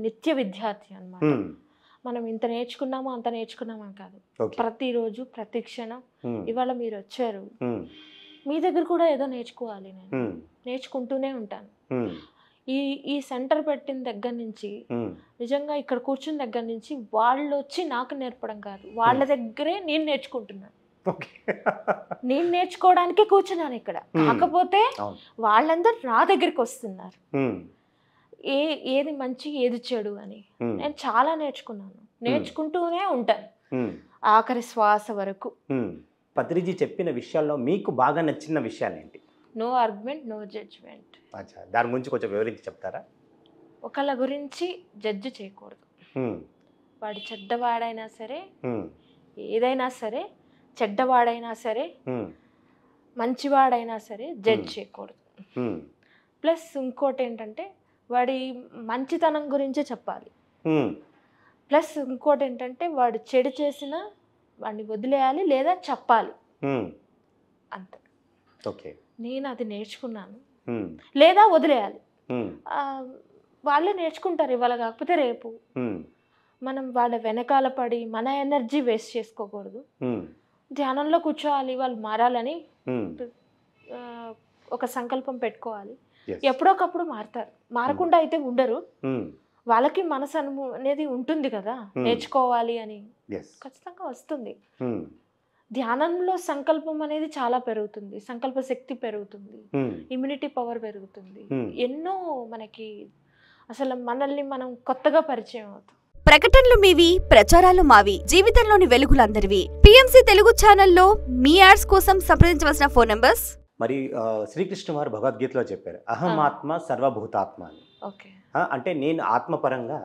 నిత్య విద్యార్థి అన్నమాట. మనం ఇంత నేర్చుకున్నామో అంత నేర్చుకున్నామో కాదు, ప్రతిరోజు ప్రతి క్షణం. ఇవాళ మీరు వచ్చారు, మీ దగ్గర కూడా ఏదో నేర్చుకోవాలి. నేను నేర్చుకుంటూనే ఉంటాను. ఈ సెంటర్ పెట్టిన దగ్గర నుంచి, నిజంగా ఇక్కడ కూర్చున్న దగ్గర నుంచి వాళ్ళు వచ్చి నాకు నేర్పడం కాదు, వాళ్ళ దగ్గరే నేను నేర్చుకుంటున్నాను. నేను నేర్చుకోవడానికే కూర్చున్నాను ఇక్కడ. కాకపోతే వాళ్ళందరూ నా దగ్గరికి వస్తున్నారు, ఏది మంచి ఏది చెడు అని. నేను చాలా నేర్చుకున్నాను, నేర్చుకుంటూనే ఉంటాను ఆఖరి శ్వాస వరకు. పత్రిజీ చెప్పిన విషయాల్లో మీకు బాగా నచ్చిన విషయాలు ఏంటి? No argument, no judgement. దాని గురించి కొంచెం వివరించి చెప్తారా? ఒకళ్ళ గురించి జడ్జి చేయకూడదు. వాడు చెడ్డవాడైనా సరే, ఏదైనా సరే, చెడ్డవాడైనా సరే, మంచివాడైనా సరే జడ్జ్ చేయకూడదు. ప్లస్ ఇంకోటి ఏంటంటే వాడి మంచితనం గురించే చెప్పాలి. ప్లస్ ఇంకోటి ఏంటంటే వాడు చెడు చేసినా వాడిని వదిలేయాలి లేదా చెప్పాలి, అంతే. నేను అది నేర్చుకున్నాను. లేదా వదిలేయాలి, వాళ్ళే నేర్చుకుంటారు ఇవాళ కాకపోతే రేపు. మనం వాళ్ళ వెనకాల పడి మన ఎనర్జీ వేస్ట్ చేసుకోకూడదు. ధ్యానంలో కూర్చోవాలి, వాళ్ళు మారాలని ఒక సంకల్పం పెట్టుకోవాలి. ఎప్పుడొకప్పుడు మారుతారు, మారకుండా అయితే ఉండరు. వాళ్ళకి మనసు అనేది ఉంటుంది కదా, నేర్చుకోవాలి అని ఖచ్చితంగా వస్తుంది. ధ్యానంలో సంకల్పం అనేది చాలా పెరుగుతుంది, సంకల్ప శక్తి పెరుగుతుంది, ఇమ్యూనిటీ పవర్ పెరుగుతుంది, ఎన్నో మనకి అసలు మనల్ని మనం కొత్తగా పరిచయం అవుతాం. ప్రకటనలు మీవి, ప్రచారాలు మావి, జీవితంలోని వెలుగులందరివి. పిఎంసి తెలుగు ఛానల్లో మీ యాడ్స్ కోసం సంప్రదించవలసిన ఫోన్ నంబర్స్. మరి శ్రీకృష్ణ వారు భగవద్గీతలో చెప్పారు, అహమాత్మ సర్వభూతాత్మ అని. అంటే నేను ఆత్మపరంగా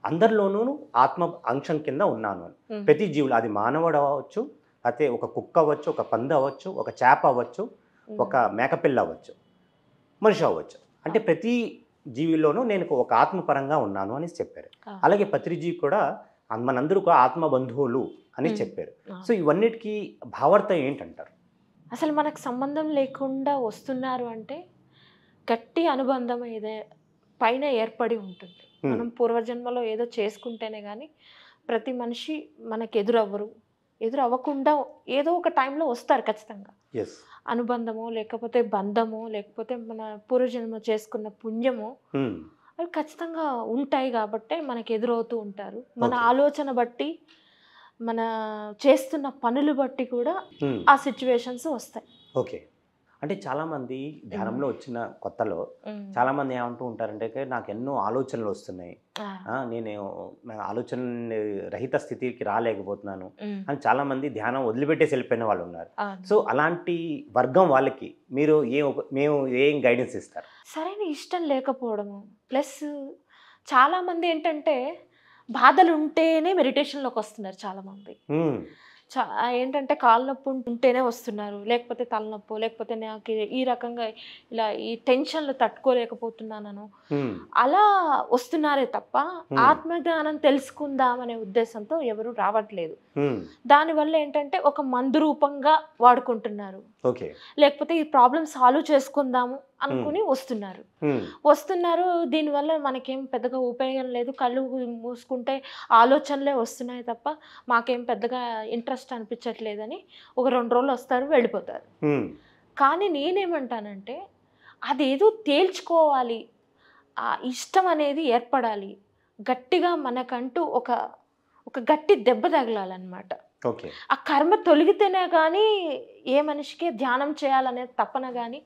అందరిలోనూ ఆత్మ అంశం కింద ఉన్నాను అని. ప్రతి జీవులు, అది మానవుడు అవ్వచ్చు, అయితే ఒక కుక్క అవ్వచ్చు, ఒక పంది అవ్వచ్చు, ఒక చేప అవ్వచ్చు, ఒక మేకపిల్ల అవ్వచ్చు, మనిషి అవ్వచ్చు. అంటే ప్రతి జీవిలోనూ నేను ఒక ఆత్మపరంగా ఉన్నాను అని చెప్పారు. అలాగే పత్రిజీ కూడా మనందరూ కూడా ఆత్మ బంధువులు అని చెప్పారు. సో ఇవన్నిటికీ భావార్థం ఏంటంటారు? అసలు మనకు సంబంధం లేకుండా వస్తున్నారు అంటే గట్టి అనుబంధం ఏదే పైన ఏర్పడి ఉంటుంది. మనం పూర్వజన్మలో ఏదో చేసుకుంటేనే కానీ ప్రతి మనిషి మనకు ఎదురు అవ్వకుండా ఏదో ఒక టైంలో వస్తారు ఖచ్చితంగా. అనుబంధమో లేకపోతే బంధమో లేకపోతే మన పూర్వజన్మ చేసుకున్న పుణ్యమో అవి ఖచ్చితంగా ఉంటాయి కాబట్టి మనకు ఎదురవుతూ ఉంటారు. మన ఆలోచన బట్టి మన చేస్తున్న పనులు బట్టి కూడా ఆ సిచ్యువేషన్స్ వస్తాయి. ఓకే. అంటే చాలామంది ధ్యానంలో వచ్చిన కొత్తలో చాలామంది ఏమంటూ ఉంటారంటే నాకు ఎన్నో ఆలోచనలు వస్తున్నాయి, నేను ఆలోచన రహిత స్థితికి రాలేకపోతున్నాను అని చాలామంది ధ్యానం వదిలిపెట్టేసి వెళ్ళిపోయిన వాళ్ళు ఉన్నారు. సో అలాంటి వర్గం వాళ్ళకి మేము ఏం గైడెన్స్ ఇస్తారు? సరైన ఇష్టం లేకపోవడము, ప్లస్ చాలామంది ఏంటంటే బాధలు ఉంటేనే మెడిటేషన్లోకి వస్తున్నారు చాలామంది. ఏంటంటే కాళ్ళ నొప్పి ఉంటేనే వస్తున్నారు, లేకపోతే తలనొప్పి, లేకపోతే నాకు ఈ రకంగా ఇలా ఈ టెన్షన్లు తట్టుకోలేకపోతున్నాను అలా వస్తున్నారే తప్ప ఆత్మజ్ఞానం తెలుసుకుందామనే ఉద్దేశంతో ఎవరు రావట్లేదు. దానివల్ల ఏంటంటే ఒక మందు రూపంగా వాడుకుంటున్నారు, లేకపోతే ఈ ప్రాబ్లమ్ సాల్వ్ చేసుకుందాము అనుకుని వస్తున్నారు. దీనివల్ల మనకేం పెద్దగా ఉపయోగం లేదు, కళ్ళు మూసుకుంటే ఆలోచనలే వస్తున్నాయి తప్ప మాకేం పెద్దగా ఇంట్రెస్ట్ అనిపించట్లేదని ఒక 2 రోజులు వస్తారు, వెళ్ళిపోతారు. కానీ నేనేమంటానంటే అదేదో తేల్చుకోవాలి, ఆ ఇష్టం అనేది ఏర్పడాలి, గట్టిగా మనకంటూ ఒక గట్టి దెబ్బ తగలాలన్నమాట. ఆ కర్మ తొలగితేనే కానీ ఏ మనిషికి ధ్యానం చేయాలనే తపన కానీ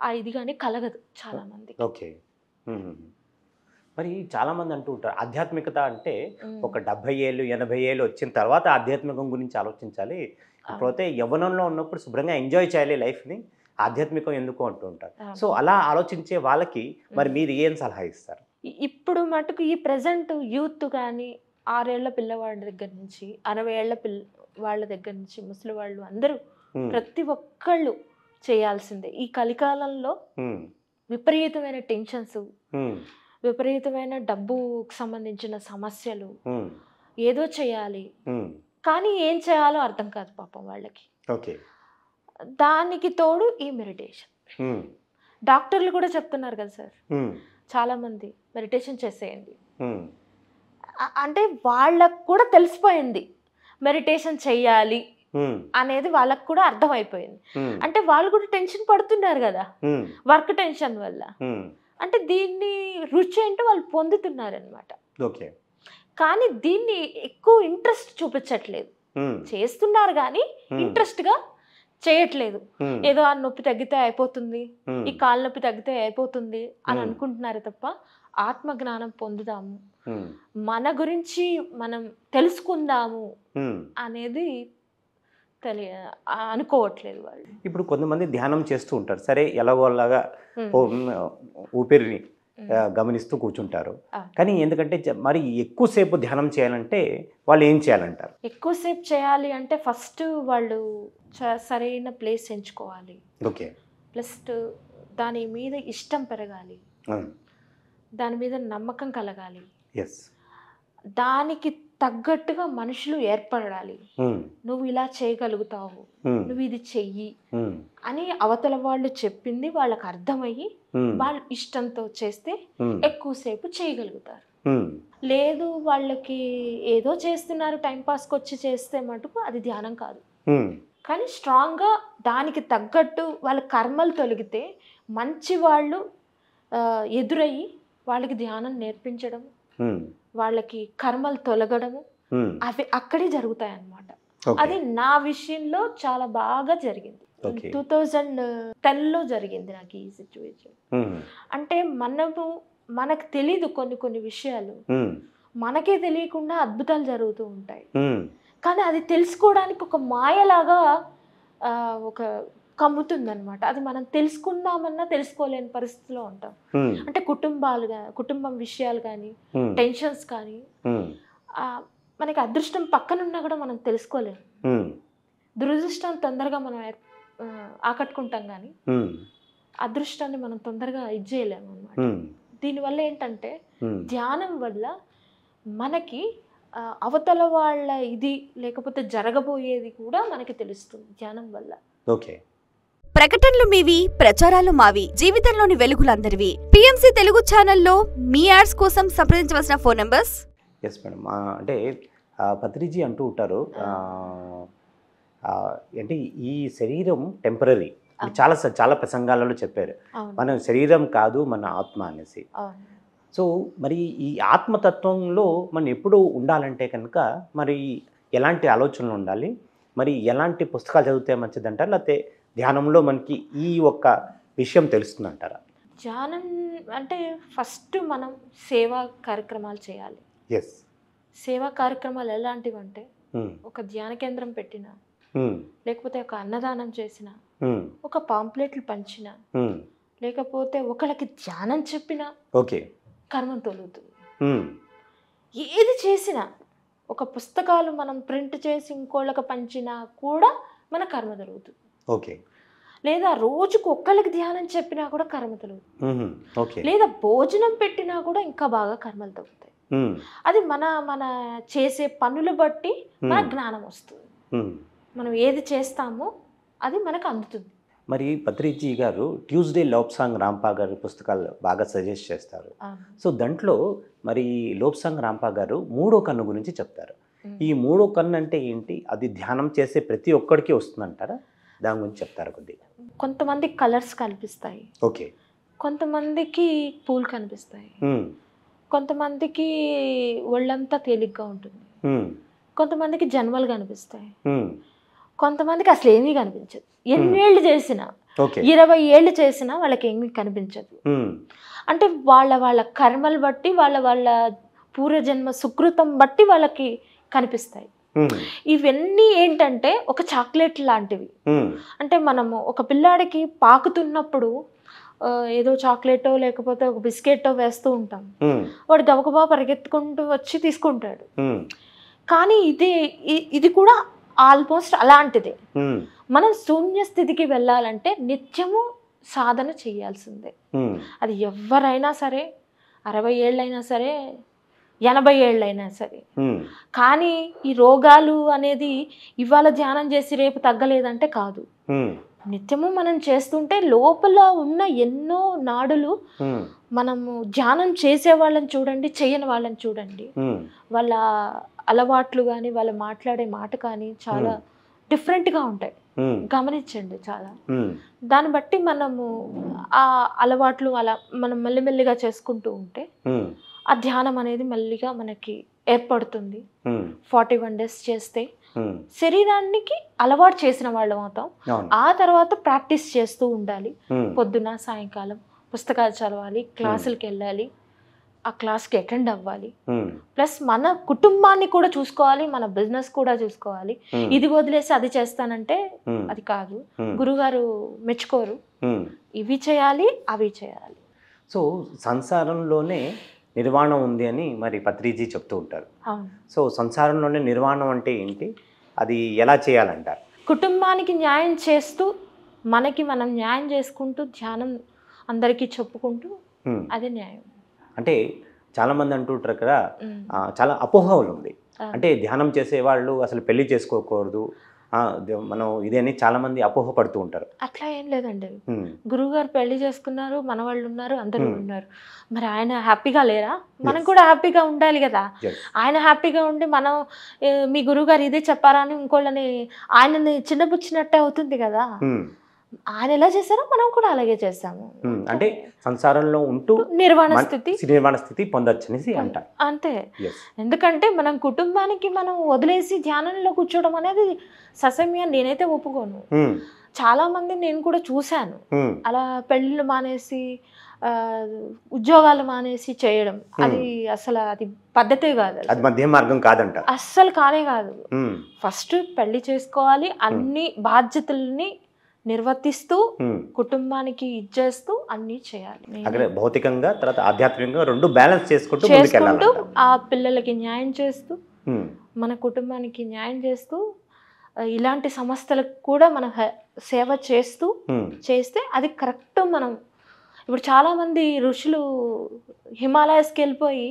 ఆ ఇది కానీ కలగదు చాలా మంది. ఓకే. మరి చాలా మంది అంటూ ఉంటారు ఆధ్యాత్మికత అంటే ఒక 70 ఏళ్ళు 80 ఏళ్ళు వచ్చిన తర్వాత ఆధ్యాత్మికం గురించి ఆలోచించాలి, ఇప్పుడైతే యవ్వనంలో ఉన్నప్పుడు శుభ్రంగా ఎంజాయ్ చేయాలి లైఫ్ని, ఆధ్యాత్మికం ఎందుకు అంటూ ఉంటారు. సో అలా ఆలోచించే వాళ్ళకి మరి మీరు ఏం సలహా ఇస్తారు? ఇప్పుడు మటుకు ఈ ప్రెజెంట్ యూత్ కానీ 6 ఏళ్ల పిల్లవాడి దగ్గర నుంచి 60 ఏళ్ల వాళ్ళ దగ్గర నుంచి ముసలి వాళ్ళు అందరూ ప్రతి ఒక్కళ్ళు చేయాల్సిందే. ఈ కలికాలంలో విపరీతమైన టెన్షన్స్, విపరీతమైన డబ్బుకు సంబంధించిన సమస్యలు, ఏదో చేయాలి కానీ ఏం చేయాలో అర్థం కాదు పాపం వాళ్ళకి. దానికి తోడు ఈ మెడిటేషన్. డాక్టర్లు కూడా చెప్తున్నారు కదా సార్, చాలా మంది మెడిటేషన్ చేసేయండి అంటే వాళ్ళకు కూడా తెలిసిపోయింది మెడిటేషన్ చెయ్యాలి అనేది, వాళ్ళకు కూడా అర్థమైపోయింది. అంటే వాళ్ళు కూడా టెన్షన్ పడుతున్నారు కదా వర్క్ టెన్షన్ వల్ల, అంటే దీన్ని రుచి ఏంటో వాళ్ళు పొందుతున్నారు అనమాట. కానీ దీన్ని ఎక్కువ ఇంట్రెస్ట్ చూపించట్లేదు, చేస్తున్నారు కానీ ఇంట్రెస్ట్గా చేయట్లేదు. ఏదో ఆ నొప్పి తగ్గితే అయిపోతుంది, ఈ కాళ్ళ నొప్పి తగ్గితే అయిపోతుంది అని అనుకుంటున్నారు తప్ప ఆత్మజ్ఞానం పొందుదాము, మన గురించి మనం తెలుసుకుందాము అనేది అనుకోవట్లేదు వాళ్ళు. ఇప్పుడు కొంతమంది ధ్యానం చేస్తూ ఉంటారు, సరే ఎలాగోలాగా ఊపిరిని గమనిస్తూ కూర్చుంటారు, కానీ ఎందుకంటే మరి ఎక్కువసేపు ధ్యానం చేయాలంటే వాళ్ళు ఏం చేయాలంటారు? ఎక్కువసేపు చేయాలి అంటే ఫస్ట్ వాళ్ళు సరైన ప్లేస్ ఎంచుకోవాలి, ప్లస్ దాని మీద ఇష్టం పెరగాలి, దాని మీద నమ్మకం కలగాలి, దానికి తగ్గట్టుగా మనుషులు ఏర్పడాలి. నువ్వు ఇలా చేయగలుగుతావు, నువ్వు ఇది చెయ్యి అని అవతల వాళ్ళు చెప్పింది వాళ్ళకి అర్థమయ్యి వాళ్ళు ఇష్టంతో చేస్తే ఎక్కువసేపు చేయగలుగుతారు. లేదు వాళ్ళకి ఏదో చేస్తున్నారు టైంపాస్కి వచ్చి చేస్తే మటుకు అది ధ్యానం కాదు. కానీ స్ట్రాంగ్గా దానికి తగ్గట్టు వాళ్ళ కర్మలు తొలగితే మంచి వాళ్ళు ఎదురయ్యి వాళ్ళకి ధ్యానం నేర్పించడం, వాళ్ళకి కర్మలు తొలగడము అవి అక్కడే జరుగుతాయి అన్నమాట. అది నా విషయంలో చాలా బాగా జరిగింది. 2010లో జరిగింది నాకు ఈ సిచ్యువేషన్. అంటే మనకు తెలీదు కొన్ని విషయాలు, మనకే తెలియకుండా అద్భుతాలు జరుగుతూ ఉంటాయి. కానీ అది తెలుసుకోవడానికి ఒక మాయలాగా ఒక కమ్ముతుందన్నమాట. అది మనం తెలుసుకుందామన్నా తెలుసుకోలేని పరిస్థితిలో ఉంటాం. అంటే కుటుంబం విషయాలు కానీ టెన్షన్స్ కానీ మనకి అదృష్టం పక్కనున్నా కూడా మనం తెలుసుకోలేము. దురదృష్టం తొందరగా మనం ఆకట్టుకుంటాం కానీ అదృష్టాన్ని మనం తొందరగా ఇది చేయలేము అన్నమాట. దీనివల్ల ఏంటంటే ధ్యానం వల్ల మనకి అవతల వాళ్ళ ఇది లేకపోతే జరగబోయేది కూడా మనకి తెలుస్తుంది ధ్యానం వల్ల. ప్రకటనలు మీవి, ప్రచారాలు మావి, జీవితంలోని వెలుగులందరివి. పిఎంసి తెలుగు ఛానల్లో మీ యాడ్స్ కోసం సంప్రదించవలసిన ఫోన్ నంబర్స్. Yes madam. అంటే పత్రిజీ అంటూ ఉంటారు, అంటే ఈ శరీరం టెంపరీ. చాలా చాలా ప్రసంగాలలో చెప్పారు, మన శరీరం కాదు మన ఆత్మ అనేసి. సో మరి ఈ ఆత్మతత్వంలో మనం ఎప్పుడు ఉండాలంటే కనుక మరి ఎలాంటి ఆలోచనలు ఉండాలి, మరి ఎలాంటి పుస్తకాలు చదివితే మంచిదంటారు, లేకపోతే ధ్యానంలో మనకి ఈ ఒక్క విషయం తెలుస్తుందంటారా? ధ్యానం అంటే ఫస్ట్ మనం సేవా కార్యక్రమాలు చేయాలి. ఎస్. సేవా కార్యక్రమాలు ఎలాంటివి అంటే ఒక ధ్యాన కేంద్రం పెట్టిన, లేకపోతే ఒక అన్నదానం చేసిన, ఒక పాంప్లెట్లు పంచిన, లేకపోతే ఒకళ్ళకి ధ్యానం చెప్పిన ఓకే కర్మం తొలుగుతుంది. ఏది చేసినా, ఒక పుస్తకాలు మనం ప్రింట్ చేసి ఇంకోళ్ళకి పంచినా కూడా మన కర్మ జరుగుతుంది. ఓకే. లేదా రోజుకు ఒక్కళ్ళకి ధ్యానం చెప్పినా కూడా కర్మ తొలుగుతుంది. ఓకే. లేదా భోజనం పెట్టినా కూడా ఇంకా బాగా కర్మలు తగ్గుతాయి. అది మన మన చేసే పనులు బట్టి మన జ్ఞానం వస్తుంది. మనం ఏది చేస్తామో అది మనకు అందుతుంది. మరి పత్రిజీ గారు ట్యూస్డే లోప్సాంగ్ రాంపా గారి పుస్తకాలు బాగా సజెస్ట్ చేస్తారు. సో దాంట్లో మరి లోప్సాంగ్ రాంపా గారు మూడో కన్ను గురించి చెప్తారు. ఈ మూడో కన్ను అంటే ఏంటి, అది ధ్యానం చేసే ప్రతి ఒక్కడికి వస్తుందంటారా? దాని గురించి చెప్తారు కొద్దిగా. కొంతమందికి కలర్స్ కనిపిస్తాయి, ఓకే. కొంతమందికి పూలు కనిపిస్తాయి, కొంతమందికి ఒళ్ళంతా తేలిగ్గా ఉంటుంది, కొంతమందికి జన్మలు కనిపిస్తాయి, కొంతమందికి అసలు ఏమీ కనిపించదు. ఎన్నేళ్ళు చేసినా, 20 ఏళ్ళు చేసినా వాళ్ళకి ఏమీ కనిపించదు. అంటే వాళ్ళ వాళ్ళ కర్మలు బట్టి, వాళ్ళ వాళ్ళ పూర్వజన్మ సుకృతం బట్టి వాళ్ళకి కనిపిస్తాయి. ఇవన్నీ ఏంటంటే ఒక చాక్లెట్ లాంటివి. అంటే మనము ఒక పిల్లాడికి పాకుతున్నప్పుడు ఏదో చాక్లెటో లేకపోతే ఒక బిస్కెటో వేస్తూ ఉంటాం, వాడు గబగబా పరిగెత్తుకుంటూ వచ్చి తీసుకుంటాడు. కానీ ఇది కూడా ఆల్మోస్ట్ అలాంటిదే. మనం శూన్య స్థితికి వెళ్ళాలంటే నిత్యము సాధన చేయాల్సిందే. అది ఎవరైనా సరే, 60 ఏళ్ళైనా సరే, 80 ఏళ్ళైనా సరే. కానీ ఈ రోగాలు అనేది ఇవాళ ధ్యానం చేసి రేపు తగ్గలేదంటే కాదు. నిత్యము మనం చేస్తుంటే లోపల ఉన్న ఎన్నో నాడులు, మనము ధ్యానం చేసే వాళ్ళని చూడండి, చేయని వాళ్ళని చూడండి, వాళ్ళ అలవాట్లు కానీ వాళ్ళ మాట్లాడే మాట కానీ చాలా డిఫరెంట్గా ఉంటాయి. గమనించండి చాలా. దాన్ని బట్టి మనము ఆ అలవాట్లు అలా మనం మెల్లిమెల్లిగా చేసుకుంటూ ఉంటే ఆ ధ్యానం అనేది మెల్లిగా మనకి ఏర్పడుతుంది. 41 days చేస్తే శరీరానికి అలవాటు చేసిన వాళ్ళం అవుతాం. ఆ తర్వాత ప్రాక్టీస్ చేస్తూ ఉండాలి. పొద్దున సాయంకాలం పుస్తకాలు చదవాలి, క్లాసులకి వెళ్ళాలి, ఆ క్లాస్కి అటెండ్ అవ్వాలి. ప్లస్ మన కుటుంబాన్ని కూడా చూసుకోవాలి, మన బిజినెస్ కూడా చూసుకోవాలి. ఇది వదిలేసి అది చేస్తానంటే అది కాదు, గురుగారు మెచ్చుకోరు. ఇవి చేయాలి, అవి చేయాలి. సో సంసారంలోనే నిర్వాణం ఉంది అని మరి పత్రిజీ చెప్తూ ఉంటారు. సో సంసారంలోనే నిర్వాణం అంటే ఏంటి, అది ఎలా చేయాలంటారు? కుటుంబానికి న్యాయం చేస్తూ, మనకి మనం న్యాయం చేసుకుంటూ, ధ్యానం అందరికీ చెప్పుకుంటూ, అదే న్యాయం. అంటే చాలామంది అంటుంటారు కదా, చాలా అపోహలు ఉంది. అంటే ధ్యానం చేసేవాళ్ళు అసలు పెళ్లి చేసుకోకూడదు, మనం ఇదని చాలామంది అపోహ పడుతూ ఉంటారు. అట్లా ఏం లేదండి. గురువుగారు పెళ్లి చేసుకున్నారు, మన వాళ్ళు ఉన్నారు, అందరూ ఉన్నారు. మరి ఆయన హ్యాపీగా లేరా? మనం కూడా హ్యాపీగా ఉండాలి కదా. ఆయన హ్యాపీగా ఉండి మనం మీ గురువుగారు ఇదే చెప్పారా అని ఇంకోళ్ళని ఆయనని చిన్నపుచ్చినట్టే అవుతుంది కదా. ఆయన ఎలా చేశారో మనం కూడా అలాగే చేస్తాము. అంటే సంసారంలో ఉంటూ నిర్వాణ స్థితి పొందొచ్చనేసి అంటారు. అంతే. ఎందుకంటే మనం కుటుంబానికి మనం వదిలేసి ధ్యానంలో కూర్చోవడం అనేది ససమ్యం నేనైతే ఒప్పుకోను. చాలా మంది నేను కూడా చూశాను అలా పెళ్ళిళ్ళు మానేసి ఉద్యోగాలు మానేసి చేయడం. అది అసలు అది పద్ధతే కాదు, అది మధ్య మార్గం కాదంట. అస్సలు కానే కాదు. ఫస్ట్ పెళ్లి చేసుకోవాలి, అన్ని బాధ్యతల్ని నిర్వర్తిస్తూ కుటుంబానికి ఇచ్చేస్తూ అన్ని చేయాలి. భౌతికంగా తర్వాత ఆధ్యాత్మికంగా రెండు బ్యాలెన్స్ చేసుకుంటూ ఆ పిల్లలకి న్యాయం చేస్తూ, మన కుటుంబానికి న్యాయం చేస్తూ, ఇలాంటి సంస్థలకు కూడా మనం సేవ చేస్తూ చేస్తే అది కరెక్ట్. మనం ఇప్పుడు చాలా మంది ఋషులు హిమాలయాస్కి వెళ్ళిపోయి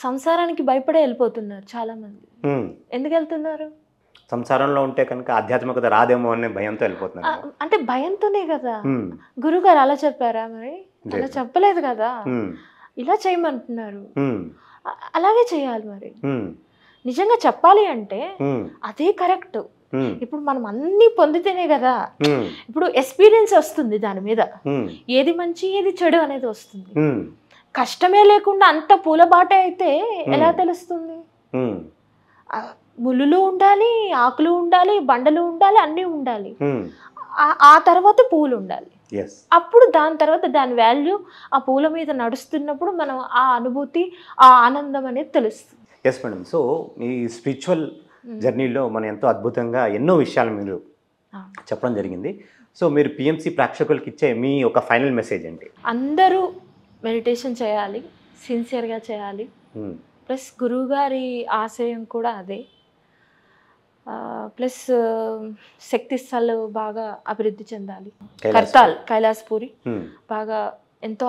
సంసారానికి భయపడే వెళ్ళిపోతున్నారు చాలా మంది. ఎందుకు వెళ్తున్నారు? సంసారంలో ఉంటే కనుక ఆధ్యాత్మికత రాదేమో అనే భయంతో వెళ్ళిపోతున్నారు. అంటే భయంతోనే కదా గురుగారు అలా చెప్పారా? మరి అలా చెప్పలేదు కదా, ఇలా చేయమంటున్నారు, అలాగే చేయాలి. మరి నిజంగా చెప్పాలి అంటే అదే కరెక్ట్. ఇప్పుడు మనం అన్ని పొందితేనే కదా ఇప్పుడు ఎక్స్పీరియన్స్ వస్తుంది, దాని మీద ఏది మంచి ఏది చెడు అనేది వస్తుంది. కష్టమే లేకుండా అంత పూలబాట అయితే ఎలా తెలుస్తుంది? ముళ్ళు ఉండాలి, ఆకులు ఉండాలి, బండలు ఉండాలి, అన్నీ ఉండాలి. ఆ తర్వాత పూలు ఉండాలి. అప్పుడు దాని తర్వాత దాని వాల్యూ ఆ పూల మీద నడుస్తున్నప్పుడు మనం ఆ అనుభూతి, ఆ ఆనందం అనేది తెలుస్తుంది. Yes madam. సో మీ స్పిరిచువల్ జర్నీలో మనం ఎంతో అద్భుతంగా ఎన్నో విషయాలు మీరు చెప్పడం జరిగింది. సో మీరు పిఎంసి ప్రేక్షకులకి ఇచ్చే మీ ఒక ఫైనల్ మెసేజ్ ఏంటి? అందరూ మెడిటేషన్ చేయాలి, సిన్సియర్గా చేయాలి. ప్లస్ గురువుగారి ఆశయం కూడా అదే. ప్లస్ శక్తి స్థలు బాగా అభివృద్ధి చెందాలి. కర్తాల్ కైలాసపూరి బాగా ఎంతో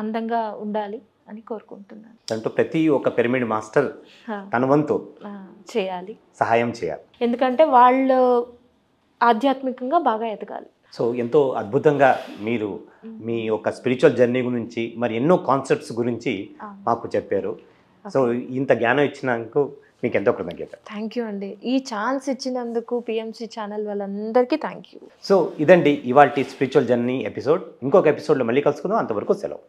అందంగా ఉండాలి అని కోరుకుంటున్నాను. దాంట్లో ప్రతి ఒక్క పిరమిడ్ మాస్టర్ తన వంతు చేయాలి, సహాయం చేయాలి. ఎందుకంటే వాళ్ళు ఆధ్యాత్మికంగా బాగా ఎదగాలి. సో ఎంతో అద్భుతంగా మీరు మీ యొక్క స్పిరిచువల్ జర్నీ గురించి మరి ఎన్నో కాన్సెప్ట్స్ గురించి మాకు చెప్పారు. సో ఇంత జ్ఞానం ఇచ్చినందుకు మీకు ఎంతో కృతజ్ఞత. థ్యాంక్ యూ అండి. ఈ ఛాన్స్ ఇచ్చినందుకు పిఎంసి ఛానల్ వాళ్ళందరికీ థ్యాంక్ యూ. సో ఇదండి ఇవాల్టి స్పిరిచువల్ జర్నీ ఎపిసోడ్. ఇంకొక ఎపిసోడ్లో మళ్ళీ కలుసుకుందాం. అంతవరకు సెలవు.